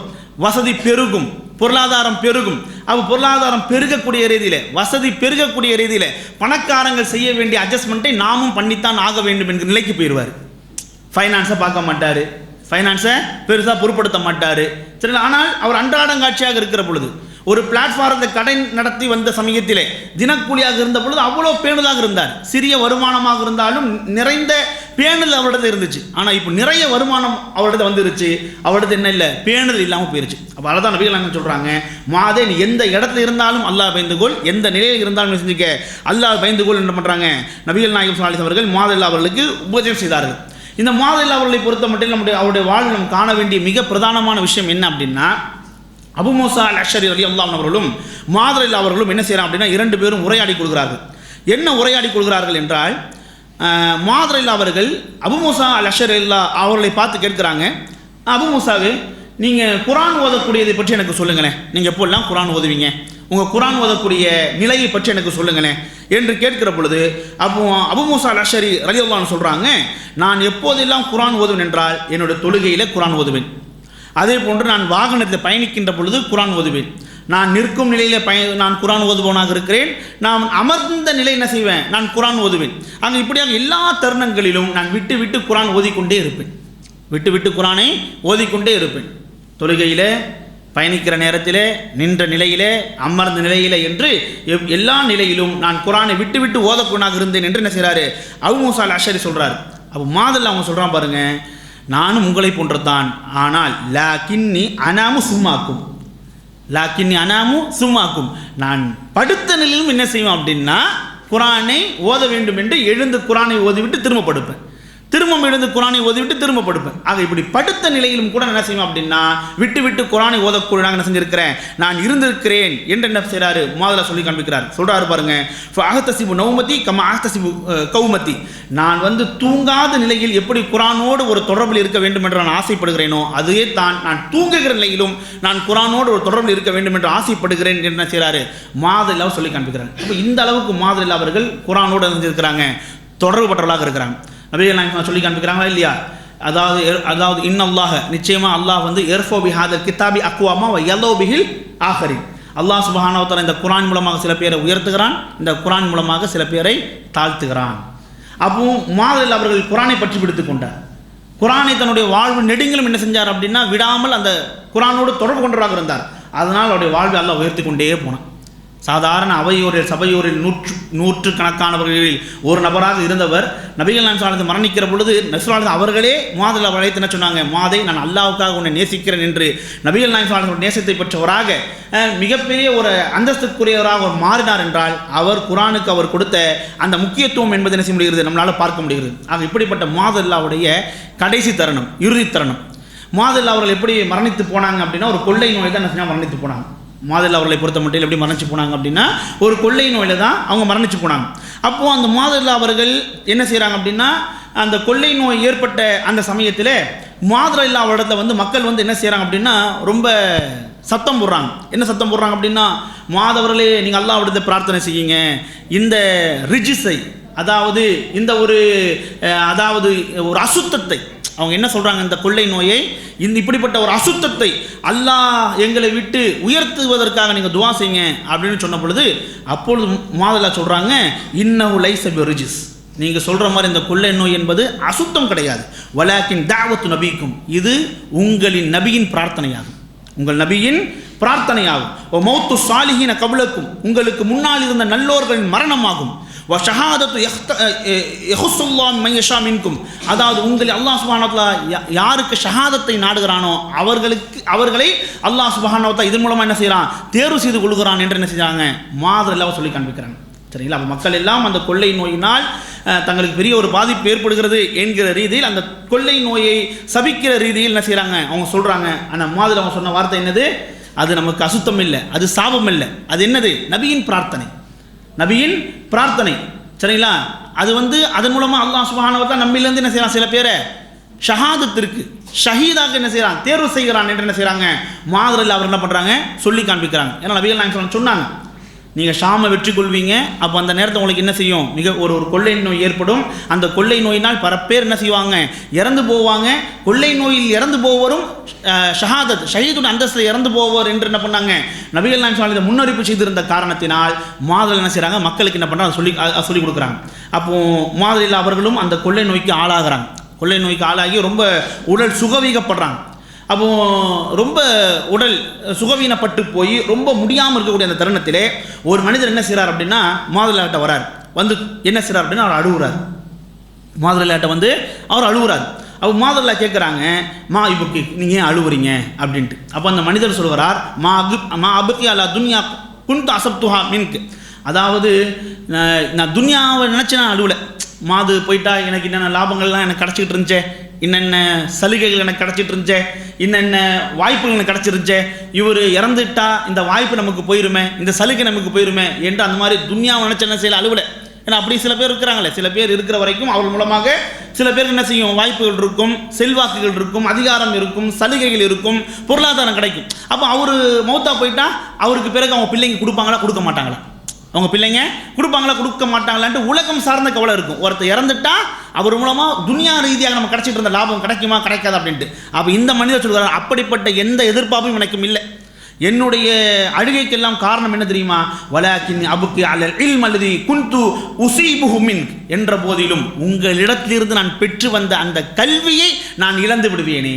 வசதி பெருகும், பொருளாதாரம் பெருகும். அப்போ பொருளாதாரம் பெருகக்கூடிய ரீதியில், வசதி பெருகக்கூடிய ரீதியில் பணக்காரங்கள் செய்ய வேண்டிய அட்ஜஸ்ட்மெண்ட்டை நாமும் பண்ணித்தான் ஆக வேண்டும் என்கிற நிலைக்கு போயிடுவார். ஃபைனான்ஸை பார்க்க மாட்டார், ஃபைனான்ஸை பெருசாக பொருட்படுத்த மாட்டார். சரி, ஆனால் அவர் அன்றாடம் காட்சியாக இருக்கிற பொழுது, ஒரு பிளாட்ஃபாரத்தை கடை நடத்தி வந்த சமயத்திலே தினக்கூலியாக இருந்த பொழுது அவ்வளோ பேணுதலாக இருந்தார். சிறிய வருமானமாக இருந்தாலும் நிறைந்த பேணுதல் அவரிடத்தில் இருந்துச்சு. ஆனால் இப்போ நிறைய வருமானம் அவரிடத்தில் வந்துருச்சு, அவரிடத்தில் என்ன இல்லை? பேணுதல் இல்லாமல் போயிருச்சு. அப்போ அதை தான் நபிகள் நாங்கள் சொல்கிறாங்க, மாதே நீ எந்த இடத்துல இருந்தாலும் அல்லாஹ் பயந்துகொள், எந்த நிலையில் இருந்தாலும் செஞ்சுக்க அல்லாஹ் பயந்துகொள் என்ன பண்ணுறாங்க? நபிகள் நாயகம் ஸல்லல்லாஹு அலைஹி அவர்கள் மாதல்லா அவர்களுக்கு உபதேசம் செய்தார்கள். இந்த மாதல்லா அவர்களை பொறுத்த மட்டும் அவருடைய வாழ்வில் நம்ம காண வேண்டிய மிக பிரதானமான விஷயம் என்ன அப்படின்னா, அபு மூசா அல்-அஷ்அரி ரலியல்லாஹு அன்ஹு அவர்களும் மாதல்லா அவர்களும் என்ன செய்யறாங்க அப்படின்னா, இரண்டு பேரும் உரையாடி கொள்கிறார்கள். என்ன உரையாடி கொள்கிறார்கள் என்றால், மாதல்லா அவர்கள் அபு மூசா அல்-அஷ்அரி அவர்களை பார்த்து கேட்கிறாங்க, அபு மூசாவே, நீங்கள் குர்ஆன் ஓதக்கூடியதை பற்றி எனக்கு சொல்லுங்களேன். நீங்கள் எப்போல்லாம் குர்ஆன் ஓதுவீங்க? உங்கள் குர்ஆன் ஓதக்கூடிய நிலையை பற்றி எனக்கு சொல்லுங்களேன் என்று கேட்கிற பொழுது அபு மூசா அல்-அஷ்அரி ரலியல்லாஹு அன்ஹு சொல்கிறாங்க, நான் எப்போதெல்லாம் குர்ஆன் ஓதுவேன் என்றால் என்னுடைய தொழுகையில் குர்ஆன் ஓதுவேன். அதே போன்று நான் வாகனத்தில் பயணிக்கின்ற பொழுது குர்ஆன் ஓதுவேன். நான் நிற்கும் நிலையில் நான் குர்ஆன் ஓதுபவனாக இருக்கிறேன். நான் அமர்ந்த நிலை என்ன செய்வேன்? நான் குர்ஆன் ஓதுவேன். அங்கே இப்படியாக எல்லா தருணங்களிலும் நான் விட்டு விட்டு குர்ஆன் ஓதிக்கொண்டே இருப்பேன். குர்ஆனை ஓதிக்கொண்டே இருப்பேன். தொழுகையில், பயணிக்கிற நேரத்தில், நின்ற நிலையிலே, அமர்ந்த நிலையிலே என்று எல்லா நிலையிலும் நான் குர்ஆனை விட்டு விட்டு ஓதக்கூடாக இருந்தேன் என்று என்ன செய்கிறாரு? அபு மூசா அல்-அஷ்அரி சொல்கிறார். அப்போ மாதல்லா அவங்க சொல்கிறான் பாருங்க, நானும் உங்களை போன்றதான், ஆனால் லாக்கின்னி அனாமு சும்மாக்கும், நான் படுத்த நிலையிலும் என்ன செய்வேன் அப்படின்னா குர்ஆனை ஓத வேண்டும் என்று எழுந்து குர்ஆனை ஓதிவிட்டு திரும்ப படுப்பேன், திரும்ப எழுந்து குர்ஆனை ஓதிவிட்டு திரும்ப படுப்பேன். ஆக இப்படி படுத்த நிலையிலும் கூட என்ன செய்வேன் அப்படின்னா விட்டு விட்டு குர்ஆனை ஓதக்கூடிய என்ன செஞ்சிருக்கிறேன், நான் இருந்திருக்கிறேன் என்று என்ன செய்கிறாரு? மாதல்லா சொல்லி காண்பிக்கிறார். சொல்கிறாரு பாருங்க, அஹ்தசிபு நௌமதி கமா அஹ்தசிபு கௌமதி, நான் தூங்காத நிலையில் எப்படி குர்ஆனோடு ஒரு தொடர்பில் இருக்க வேண்டும் என்று நான் ஆசைப்படுகிறேனோ, அதுவே தான் நான் தூங்குகிற நிலையிலும் நான் குர்ஆனோடு ஒரு தொடர்பில் இருக்க வேண்டும் என்று ஆசைப்படுகிறேன் என்று என்ன செய்கிறாரு? மாதல்லாவை சொல்லி காண்பிக்கிறார். அப்போ இந்த அளவுக்கு மாதல்லா அவர்கள் குர்ஆனோடு செஞ்சிருக்கிறாங்க, தொடர்பு பற்றவர்களாக இருக்கிறாங்க. நபிகள் நாயகம் சொல்லி காண்பிக்கிறாங்களா இல்லையா? அதாவது இன்னல்லாஹ, நிச்சயமாக அல்லாஹ் எர்ஃபோ பிஹாதல் கிதாபி அக்வாமா வ யலோ பிஹில் ஆஹரின், அல்லாஹ் சுப்ஹானஹு வ தஆலா இந்த குர்ஆன் மூலமாக சில பேரை உயர்த்துகிறான், இந்த குர்ஆன் மூலமாக சில பேரை தாழ்த்துகிறான். அப்போ மாதல்லா அவர்கள் குர்ஆனை பற்றி பிடித்து கொண்டார். குர்ஆனை தன்னுடைய வாழ்வு நெடுங்கிலும் என்ன செஞ்சார் அப்படின்னா விடாமல் அந்த குர்ஆனோடு தொடர்பு கொண்டவராக இருந்தார். அதனால் அவருடைய வாழ்வை அல்லாஹ் உயர்த்தி கொண்டே போனான். சாதாரண அவையோரில் சபையோரில் நூற்றுக்கணக்கானவர்களில் ஒரு நபராக இருந்தவர் நபிகள் நாயகம் ஸல்லல்லாஹு அலைஹி வஸல்லம் மரணிக்கிற பொழுது நபிகள் அவர்களே மாதல்லா அழைத்து என்ன சொன்னாங்க? மாதை, நான் அல்லாஹ்வுக்காக உன்னை நேசிக்கிறேன் என்று நபிகள் நாயகம் ஸல்லல்லாஹு அலைஹி வஸல்லம் நேசத்தை பெற்றவராக மிகப்பெரிய ஒரு அந்தஸ்துக்குரியவராக அவர் மாறினார் என்றால் அவர் குர்ஆனுக்கு அவர் கொடுத்த அந்த முக்கியத்துவம் என்பது என்ன செய்ய முடிகிறது? நம்மளால் பார்க்க முடிகிறது. ஆக இப்படிப்பட்ட மாதல்லாவுடைய கடைசி தருணம், இறுதி தருணம், மாதல்லா அவர்கள் எப்படி மரணித்து போனாங்க அப்படின்னா ஒரு கொள்ளை நோய் தான் என்ன மரணித்து போனாங்க. மாதல்லா அவர்களை பொறுத்த மட்டும் எப்படி மரணிச்சு போனாங்க அப்படின்னா ஒரு கொள்ளை நோயில் தான் அவங்க மரணிச்சு போனாங்க. அப்போது அந்த மாதல்லா அவர்கள் என்ன செய்கிறாங்க அப்படின்னா அந்த கொள்ளை நோய் ஏற்பட்ட அந்த சமயத்தில் மாதல்லா அவரிடத்துல மக்கள் என்ன செய்கிறாங்க அப்படின்னா ரொம்ப சத்தம் போடுறாங்க. என்ன சத்தம் போடுறாங்க அப்படின்னா, மாதவர்களே நீங்கள் அல்லாஹ்விடத்தை பிரார்த்தனை செய்யுங்க, இந்த ரிஜிஸை, அதாவது இந்த ஒரு அசுத்தத்தை, அவங்க என்ன சொல்கிறாங்க, இந்த கொள்ளை நோயை, இப்படிப்பட்ட ஒரு அசுத்தத்தை அல்லாஹ் எங்களை விட்டு உயர்த்துவதற்காக நீங்கள் துவா செய்யுங்க அப்படின்னு சொன்ன பொழுது அப்பொழுது மாதல்லா சொல்கிறாங்க, இன்னஹு லைஸ பிரிஜிஸ், நீங்கள் சொல்கிற மாதிரி இந்த கொள்ளை நோய் என்பது அசுத்தம் கிடையாது, வலாக்கின் தாவத்து நபிக்கும், இது உங்களின் நபியின் பிரார்த்தனையாகும், உங்கள் நபியின் பிரார்த்தனையாகும். ஓ மௌத்து சாலிஹீன கபுலக்கும், உங்களுக்கு முன்னால் இருந்த நல்லோர்களின் மரணமாகும். வ ஷஹாதத்து யஹுஸ்ஸுல்லாஹு மன் யஷா மின்கும், அதாவது உங்களை அல்லாஹ் சுப்ஹானஹு வ தஆலா யாருக்கு ஷஹாதத்தை நாடுகிறானோ அவர்களை அல்லாஹ் சுப்ஹானஹு வ தஆலா இதன் மூலமாக என்ன செய்கிறான், தேர்வு செய்து கொள்கிறான் என்று என்ன செஞ்சாங்க மாதிரிலாம் சொல்லி காண்பிக்கிறாங்க. சரிங்களா? அப்போ மக்கள் எல்லாம் அந்த கொள்ளை நோயினால் தங்களுக்கு பெரிய ஒரு பாதிப்பு ஏற்படுகிறது என்கிற ரீதியில் அந்த கொள்ளை நோயை சபிக்கிற ரீதியில் என்ன செய்கிறாங்க, அவங்க சொல்கிறாங்க. ஆனால் மாதிரி அவங்க சொன்ன வார்த்தை என்னது, அது நமக்கு அசுத்தம் இல்லை, அது சாபம் இல்லை, அது என்னது, நபியின் பிரார்த்தனை, நபியின் பிரார்த்தனை. சரிங்களா? அது அதன் மூலமாக அல்லாஹ் சுப்ஹானஹு வ தஆலா நம்மிலேருந்து என்ன செய்யலாம், சில பேரை ஷஹாதத்திற்கு ஷஹீதாக என்ன செய்கிறான், தேர்வு செய்கிறான் என்று என்ன செய்கிறாங்க மாதிரில் அவர் என்ன பண்ணுறாங்க சொல்லி காண்பிக்கிறாங்க. ஏன்னா நபிகள் நாயகம் சொன்னாங்க, நீங்கள் ஷாமை வெற்றி கொள்வீங்க, அப்போ அந்த நேரத்தில் உங்களுக்கு என்ன செய்யும், மிக ஒரு கொள்ளை நோய் ஏற்படும். அந்த கொள்ளை நோயினால் பல பேர் என்ன செய்வாங்க, இறந்து போவாங்க. கொள்ளை நோயில் இறந்து போவரும் ஷஹாதத் ஷஹீதுடைய அந்தஸ்தில் இறந்து போவர் என்று என்ன பண்ணாங்க நபிகள் நாயகம் ஸல்லல்லாஹு அலைஹி வஸல்லம் முன்னறிவிப்பு செய்திருந்த காரணத்தினால் மாதிரில் என்ன செய்கிறாங்க, மக்களுக்கு என்ன பண்ணுறாங்க சொல்லி கொடுக்குறாங்க. அப்போது மாதிரில் அவர்களும் அந்த கொள்ளை நோய்க்கு ஆளாகிறாங்க. கொள்ளை நோய்க்கு ஆளாகி ரொம்ப உடல் சுகவீகப்படுறாங்க. அப்போது ரொம்ப உடல் சுகவீனப்பட்டு போய் ரொம்ப முடியாமல் இருக்கக்கூடிய அந்த தருணத்திலே ஒரு மனிதர் என்ன செய்கிறார் அப்படின்னா மாதிரிலாட்ட வரார். என்ன செய்கிறார் அப்படின்னா அவர் அழுகுறார். மாதிரிலாட்ட அவர் அழுகுறார். அப்போ மாதிரிலா கேட்குறாங்க, இப்போ நீங்கள் ஏன் அழுவுறீங்க அப்படின்ட்டு. அப்போ அந்த மனிதர் சொல்கிறார், மா அபுக்கி அலா துன்யா குன்து அசப்துஹா மின்க்கு, அதாவது நான் துன்யாவை நினச்சி நான் அழுவலை, மாது போயிட்டா எனக்கு என்னென்ன லாபங்கள்லாம் எனக்கு கிடச்சிக்கிட்டு இருந்துச்சே, என்னென்ன சலுகைகள் எனக்கு கிடச்சிட்டு இருந்துச்சே, என்னென்ன வாய்ப்புகள் எனக்கு கிடச்சிருந்துச்சே, இவர் இறந்துட்டா இந்த வாய்ப்பு நமக்கு போயிருமே, இந்த சலுகை நமக்கு போயிருமே என்று அந்த மாதிரி துன்யாவை நினச்சி என்ன செய்யல அழுவலை. ஏன்னா அப்படி சில பேர் இருக்கிறாங்களே, சில பேர் இருக்கிற வரைக்கும் அவர்கள் மூலமாக சில பேருக்கு என்ன செய்யும், வாய்ப்புகள் இருக்கும், செல்வாக்குகள் இருக்கும், அதிகாரம் இருக்கும், சலுகைகள் இருக்கும், பொருளாதாரம் கிடைக்கும். அப்போ அவர் மௌத்தா போயிட்டா அவருக்கு பிறகு அவங்க பிள்ளைங்க கொடுப்பாங்களா கொடுக்க மாட்டாங்களா, அவங்க பிள்ளைங்க கொடுப்பாங்களா கொடுக்க மாட்டாங்களான்ட்டு உலகம் சார்ந்த கவலை இருக்கும். ஒருத்தர் இறந்துட்டா அவர் மூலமாக துனியா ரீதியாக நம்ம கிடச்சிட்டு இருந்த லாபம் கிடைக்குமா கிடைக்காது அப்படின்ட்டு. அப்போ இந்த மனிதர் சொல்கிறார், அப்படிப்பட்ட எந்த எதிர்பார்ப்பும் எனக்கும் இல்லை. என்னுடைய அழுகைக்கெல்லாம் காரணம் என்ன தெரியுமா, வலாக்கின் அபுக்கி அலல் இல்ம் அல்லதி குன்து உஸீபுஹு மின்க், என்ற போதிலும் உங்களிடத்திலிருந்து நான் பெற்று வந்த அந்த கல்வியை நான் இழந்து விடுவேனே,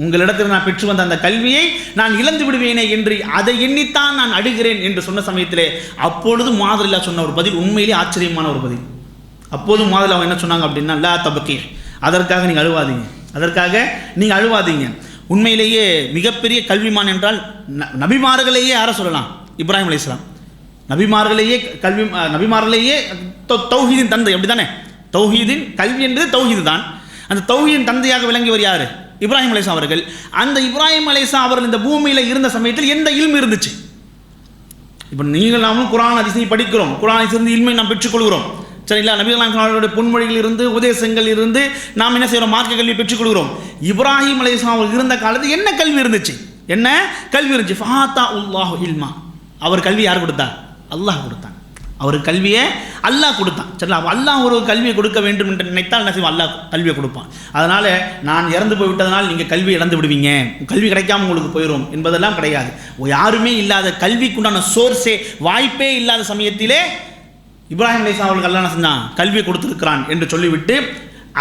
உங்களிடத்தில் நான் பெற்று வந்த அந்த கல்வியை நான் இழந்து விடுவேனே என்று அதை எண்ணித்தான் நான் அழுகிறேன் என்று சொன்ன சமயத்திலே அப்பொழுது மாதிரிலா சொன்ன ஒரு பதில் உண்மையிலே ஆச்சரியமான ஒரு பதில். அப்போது மாதிரிலா அவங்க என்ன சொன்னாங்க அப்படின்னா, லா தபக்கி, அதற்காக நீங்கள் அழுவாதீங்க, அதற்காக நீங்கள் அழுவாதீங்க. உண்மையிலேயே மிகப்பெரிய கல்விமான் என்றால் நபிமார்களையே யாரை சொல்லலாம், இப்ராஹிம் அலைஹிஸ்ஸலாம். நபிமார்களையே தௌஹீதின் தந்தை, அப்படி தானே, தௌஹீதின் கல்வி என்பது தௌஹீது தான். அந்த தௌஹீதின் தந்தையாக விளங்கியவர் யார், இப்ராஹிம் அலைஹிஸ்ஸலாம் அவர்கள். அந்த இப்ராஹிம் அலைஹிஸ்ஸலாம் அவர்கள் இந்த பூமியில் இருந்த சமயத்தில் எந்த இல்மு இருந்துச்சு? இப்போ நீங்கள் நாமும் குர்ஆன் ஹதீஸை படிக்கிறோம், குர்ஆன் ஹதீஸிலிருந்து இல்மை நாம் பெற்றுக்கொள்கிறோம். சரிங்களா? நபிகள் நாயகம் அவர்களுடைய பொன்மொழிகள் இருந்து உபதேசங்கள் இருந்து நாம் என்ன செய்கிறோம், மார்க்க கல்வி பெற்றுக்கொள்கிறோம். இப்ராஹிம் அலைஹிஸ்ஸலாம் அவர்கள் இருந்த காலத்தில் என்ன கல்வி இருந்துச்சு, என்ன கல்வி இருந்துச்சு? ஃபஹாத்தா உல்லாஹு இல்மா, அவர் கல்வி யார் கொடுத்தா, அல்லாஹ் கொடுத்தான். அவர் கல்வியை அல்லாஹ் கொடுத்தான். சரிங்களா? அல்லாஹ் ஒரு கல்வியை கொடுக்க வேண்டும் என்று நினைத்தால் என்ன செய்வோம், அல்லாஹ் கல்வியை கொடுப்பான். அதனால் நான் இறந்து போய்விட்டதனால் நீங்கள் கல்வி இழந்து விடுவீங்க, கல்வி கிடைக்காம உங்களுக்கு போயிடும் என்பதெல்லாம் கிடையாது. யாருமே இல்லாத கல்விக்குண்டான சோர்ஸே வாய்ப்பே இல்லாத சமயத்திலே இப்ராஹிம் அலைஹிஸ்ஸலாம் அவர்களுக்கு அல்லாஹ் என்ன செஞ்சான், கல்வியை கொடுத்துருக்கிறான் என்று சொல்லிவிட்டு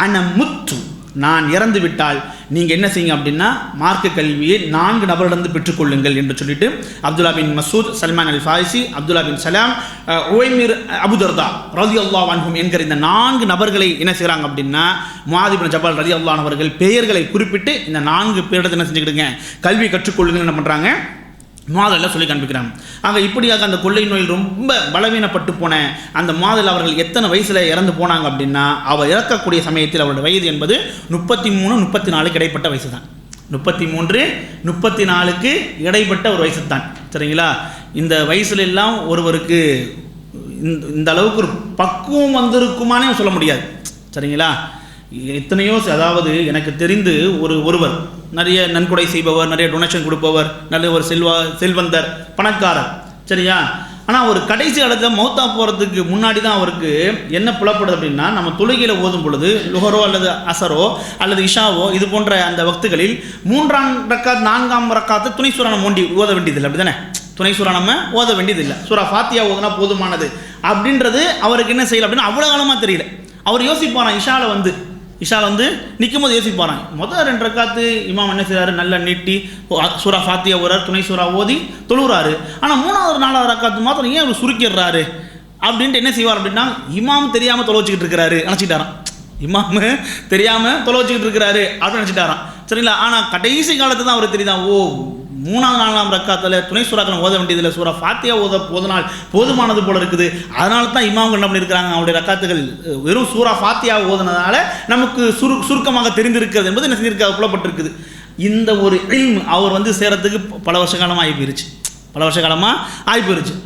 அனமுத்து, நான் இறந்து விட்டால் நீங்கள் என்ன செய்யுங்க அப்படின்னா மார்க்க கல்வியை 4 நபரிடந்து பெற்றுக்கொள்ளுங்கள் என்று சொல்லிட்டு அப்துல்லா பின் மசூத், சல்மான் அல் ஃபாரிசி, அப்துல்லா பின் சலாம், உவைமிர், அபுதர்தா ரலியல்லாஹு அன்ஹும் என்கிற இந்த 4 நபர்களை என்ன செய்கிறாங்க அப்படின்னா முஆத் இப்னு ஜபல் ரலியல்லாஹு அன்ஹு அவர்கள் பெயர்களை குறிப்பிட்டு இந்த 4 பேரிடத்தை என்ன செஞ்சுக்கிடுங்க, கல்வி கற்றுக்கொள்ளுங்கள் என்ன பண்ணுறாங்க, மாதெல்லாம் சொல்லி காண்பிக்கிறாங்க. ஆக இப்படியாக அந்த கொள்ளை நோயில் ரொம்ப பலவீனப்பட்டு போன அந்த மாதல் அவர்கள் எத்தனை வயசில் இறந்து போனாங்க அப்படின்னா, அவர் இறக்கக்கூடிய சமயத்தில் அவருடைய வயது என்பது 33-34 இடைப்பட்ட வயசு தான். 33-34 இடைப்பட்ட ஒரு வயசு தான். சரிங்களா? இந்த வயசுல எல்லாம் ஒருவருக்கு இந்த அளவுக்கு ஒரு பக்குவம் வந்திருக்குமானே சொல்ல முடியாது. சரிங்களா? எத்தனையோ, அதாவது எனக்கு தெரிந்து ஒருவர் நிறைய நன்கொடை செய்பவர், நிறைய டொனேஷன் கொடுப்பவர், நல்ல ஒரு செல்வந்தர், பணக்காரர். சரியா? ஆனால் ஒரு கடைசி காலத்தில் மௌத்தா போகிறதுக்கு முன்னாடி தான் அவருக்கு என்ன புலப்படுது அப்படின்னா, நம்ம தொழுகையில் ஓதும் பொழுது லுஹரோ அல்லது அசரோ அல்லது இஷாவோ இது போன்ற அந்த வக்துகளில் 3ஆம் ரக்காத் 4ஆம் ரக்காத்து துணை சூரா நம்ம ஓத வேண்டியதில்லை. அப்படி தானே? துணை சூரா நம்ம ஓத வேண்டியதில்லை. சூரா ஃபாத்தியா ஓதுனா போதுமானது அப்படின்றது அவருக்கு என்ன செய்யலை அப்படின்னா அவ்வளோ காலமாக தெரியல. அவர் யோசிப்பாரான், இஷாவில் நிற்கும் போது யோசிப்பாரான், முதல் 2 ரக்காத்து இமாம் என்ன செய்கிறாரு, நல்லா நீட்டி சூரா ஃபாத்தியா ஓடுறார், துணை சூரா ஓதி தொழுகிறாரு. ஆனால் 3வது 4வது ரக்காத்து மாத்திரம் ஏன் அவர் சுருக்கிடுறாரு அப்படின்ட்டு என்ன செய்வார் அப்படின்னா, இமாம் தெரியாமல் தொலை வச்சுக்கிட்டு இருக்கிறாரு நினச்சிக்கிட்டாராம். இமாமு தெரியாமல் தொலை வச்சுக்கிட்டு இருக்கிறாரு அப்படின்னு நினச்சிட்டாராம். சரிங்களா? ஆனால் கடைசி காலத்து தான் அவர் தெரியுதான், ஓ 3ஆம் 4ஆம் ரக்காத்தில் துணை சூறாக்கள் ஓத வேண்டியதில்லை, சூறா ஃபாத்தியா ஓதினால் போதுமானது போல இருக்குது. அதனால தான் இமாம்கள் என்ன பண்ணியிருக்கிறாங்க, அவருடைய ரக்காத்துகள் வெறும் சூறா ஃபாத்தியா ஓதுனதால நமக்கு சுருக்கமாக தெரிந்திருக்கிறது என்பது என்ன செஞ்சிருக்க புலப்பட்டிருக்குது. இந்த ஒரு இல்ம் அவர் வந்து சேரத்துக்கு பல வருஷ காலமாக ஆகி போயிருச்சு.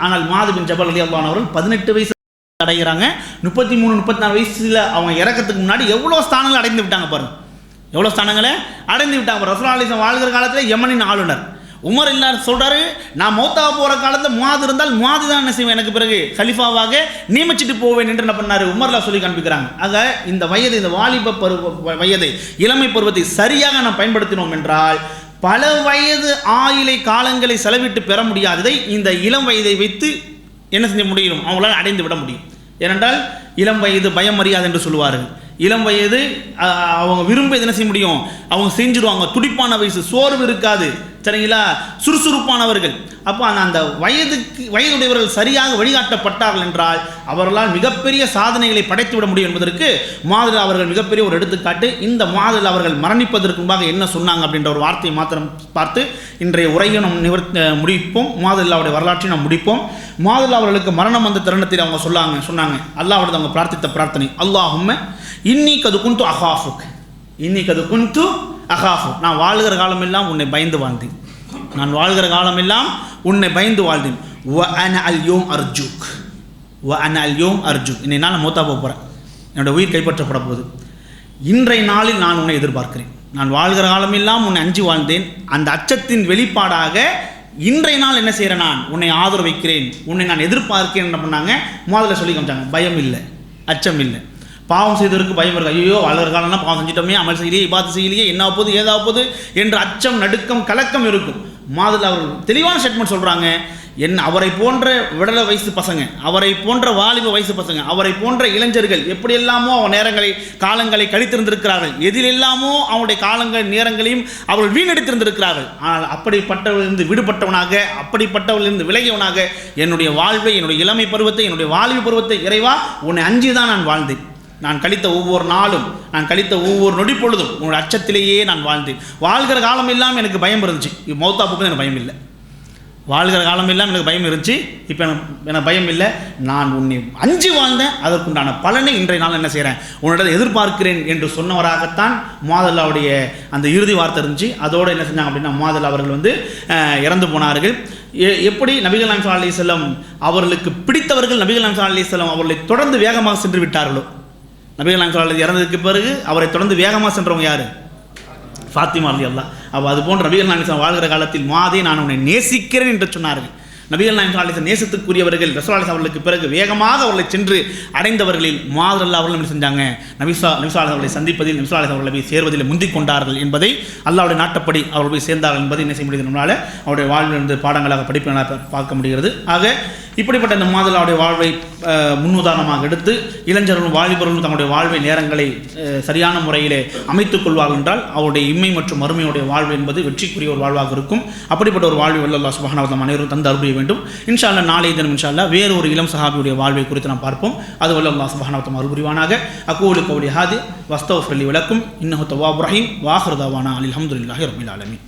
ஆனால் முஆத் பின் ஜபல் ரலியல்லாஹு அன்ஹு அவர்கள் 18 வயசு அடைகிறாங்க. 33 34 வயசுல அவங்க இறக்கத்துக்கு முன்னாடி எவ்வளோ ஸ்தானங்களை அடைந்து விட்டாங்க பாருங்க, எவ்வளோ ஸ்தானங்களை அடைந்து விட்டாங்க. ரசூலுல்லாஹி ஸல்லல்லாஹு அலைஹி வஸல்லம் வாழ்கிற காலத்தில் யமனின் ஆளுநர் உமர் இல்லாத சொல்றாரு, நான் மௌத்தாக போகிற காலத்தில் முஆத் இருந்தால் முஆத் தான் என்ன செய்வேன், எனக்கு பிறகு கலிஃபாவாக நியமிச்சுட்டு போவேன் என்று என்ன பண்ணாரு உமர்ல சொல்லி காண்பிக்கிறாங்க. ஆக இந்த வயதை, இந்த வாலிப வயதை, இளமை பருவத்தை சரியாக நாம் பயன்படுத்தினோம் என்றால் பல வயது ஆயிலை காலங்களை செலவிட்டு பெற முடியாததை இந்த இளம் வயதை வைத்து என்ன செய்ய முடியும், அவங்களால் அடைந்து விட முடியும். ஏனென்றால் இளம் வயது பயம் அறியாது என்று சொல்லுவார்கள். இளம் வயது அவங்க விரும்ப என்ன செய்ய முடியும், அவங்க செஞ்சுருவாங்க. துடிப்பான வயசு, சோர்வு இருக்காது, சரிங்களா, சுறுசுறுப்பானவர்கள். அப்போ அந்த வயதுடையவர்கள் சரியாக வழிகாட்டப்பட்டார்கள் என்றால் அவர்களால் மிகப்பெரிய சாதனைகளை படைத்து விட முடியும் என்பதற்கு முஆத் அவர்கள் மிகப்பெரிய ஒரு எடுத்துக்காட்டு. இந்த முஆத் அவர்கள் மரணிப்பதற்கு முன்பாக என்ன சொன்னாங்க அப்படின்ற ஒரு வார்த்தையை மாத்திரம் பார்த்து இன்றைய உரையை நாம் முடிப்போம். முஆத் அவருடைய வரலாற்றை நாம் முடிப்போம். முஆத் அவர்களுக்கு மரணம் வந்த தருணத்தில் அவங்க சொன்னாங்க அல்லாஹ்விடம் அவங்க பிரார்த்தித்த பிரார்த்தனை, அல்லாஹும்ம இன்னி கது குன்து அகாஃபுக், நான் வாழ்கிற காலமெல்லாம் உன்னை பயந்து வாழ்ந்தேன், வ அன அல் யோம் அர்ஜுக், இன்னை நான் மௌத்தா போகிறேன், என்னோட உயிர் கைப்பற்றப்பட போகுது. இன்றைய நாளில் நான் உன்னை எதிர்பார்க்கிறேன். நான் வாழ்கிற காலமெல்லாம் உன்னை அஞ்சு வாழ்ந்தேன், அந்த அச்சத்தின் வெளிப்பாடாக இன்றைய நாள் என்ன செய்கிறேன், நான் உன்னை ஆதரவு வைக்கிறேன், உன்னை நான் எதிர்பார்க்கிறேன். என்ன பண்ணாங்க, முதல்ல சொல்லி காமிச்சாங்க, பயம் இல்லை, அச்சம் இல்லை. பாவம் செய்ததற்கு பயம் இருக்கு, ஐயோ வாழ்கிற காலம்லாம் பாவம் செஞ்சிட்டோமே, அமல் செய்யலையே, இபாதத் செய்யலையே, என்ன போகுது ஏதாவது போகுது என்ற அச்சம், நடுக்கம், கலக்கம் இருக்கும். முஆத் அவர்கள் தெளிவான ஸ்டேட்மெண்ட் சொல்கிறாங்க, அவரை போன்ற விடல வயசு பசங்க, அவரை போன்ற வாலிப வயசு பசங்க, அவரை போன்ற இளைஞர்கள் எப்படியெல்லாமோ அவங்க காலங்களை கழித்திருந்திருக்கிறார்கள், எதிலெல்லாமோ அவனுடைய காலங்கள் நேரங்களையும் அவர்கள் வீணடித்திருந்திருக்கிறார்கள். ஆனால் அப்படிப்பட்டவர்களிருந்து விடுபட்டவனாக, அப்படிப்பட்டவர்களிருந்து விலகியவனாக என்னுடைய வாழ்வை, என்னுடைய இளமை பருவத்தை, என்னுடைய வாலிப பருவத்தை இறைவா உன்னை அஞ்சி தான் நான் வாழ்ந்தேன். நான் கழித்த ஒவ்வொரு நாளும், நான் கழித்த ஒவ்வொரு நொடி பொழுதும் உன்னோட அச்சத்திலேயே நான் வாழ்ந்தேன். வாழ்கிற காலம் எல்லாம் எனக்கு பயம் இருந்துச்சு, இப்போ மௌத்தா போகுது எனக்கு பயம் இல்லை. வாழ்கிற காலம் எல்லாம் எனக்கு பயம் இருந்துச்சு, இப்போ எனக்கு பயம் இல்லை. நான் உன்னை அஞ்சு வாழ்ந்தேன், அதற்குண்டான பலனை இன்றைய நாள் என்ன செய்கிறேன், உன்னிடம் எதிர்பார்க்கிறேன் என்று சொன்னவராகத்தான் முஆத் அவருடைய அந்த இறுதி வார்த்தை இருந்துச்சு. அதோடு என்ன செஞ்சாங்க அப்படின்னா, முஆத் அவர்கள் வந்து இறந்து போனார்கள். எப்படி நபிகள் நாயகம் ஸல்லல்லாஹு அலைஹி வஸல்லம் அவர்களுக்கு பிடித்தவர்கள் நபிகள் நாயகம் ஸல்லல்லாஹு அலைஹி வஸல்லம் அவர்களை தொடர்ந்து வேகமாக சென்று விட்டார்களோ, நபிகள் நாயகம் ஸல்லல்லாஹு அலைஹி வஸல்லம் இறந்ததுக்கு பிறகு அவரை தொடர்ந்து வேகமாக சென்றவங்க யார், ஃபாத்திமா ரலியல்லாஹு. அப்போ அது போன்ற நபிகள் நாயகம் ஸல்லல்லாஹு அலைஹி வஸல்லம் வாழ்கிற காலத்தில் முஆதே நான் உன்னை நேசிக்கிறேன் என்று சொன்னார்கள். நபிகள் நாயகம் ஸல்லல்லாஹு அலைஹி வஸல்லம் நேசத்துக்குரியவர்கள், ரசூலுல்லாஹி அவர்களுக்கு பிறகு வேகமாக அவர்களை சென்று அடைந்தவர்களில் முஆத் அவர்கள் என்ன செஞ்சாங்க, நபி அவர்களை சந்திப்பதில், நபி அவர்களை போய் சேர்வதில் முந்திக் கொண்டார்கள் என்பதை, அல்லாஹ்வுடைய நாட்டப்படி அவர்கள் போய் சேர்ந்தார்கள் என்பதை என்ன செய்ய முடியுது, நம்மளால் அவருடைய வாழ்விலிருந்து பாடங்களாக படிப்பினாக பார்க்க முடிகிறது. ஆக இப்படிப்பட்ட இந்த முஆத் அவருடைய வாழ்வை முன்னுதாரணமாக எடுத்து இளைஞர்களும் வாலிபர்களும் தங்களுடைய வாழ்வை நேரங்களை சரியான முறையிலே அமைத்துக் கொள்வார்கள் என்றால் அவருடைய இம்மை மற்றும் மறுமையுடைய வாழ்வு என்பது வெற்றிக்குரிய ஒரு வாழ்வாக இருக்கும். அப்படிப்பட்ட ஒரு வாழ்வை அல்லாஹ் சுப்ஹானஹு வ தஆலா அனைவரும் தந்து அருள் வேண்டும். இன்ஷா அல்லாஹ் நாளைய தினம் இன்ஷா அல்லாஹ் வேறு ஒரு இளம் சஹாபியுடைய வாழ்வை குறித்து நாம் பார்ப்போம். அது அல்லாஹ் சுப்ஹானஹு வ தஆலா அருள் புரிவானாக. அகூலு கௌலி ஹாதி வஸ்தக்ஃபிரு லி வ லக்கும் இன்னஹு தவ்வாபுர் ரஹீம் வ ஆகிரு தஅவானா அல்ஹம்துலில்லாஹி ரப்பில் ஆலமீன்.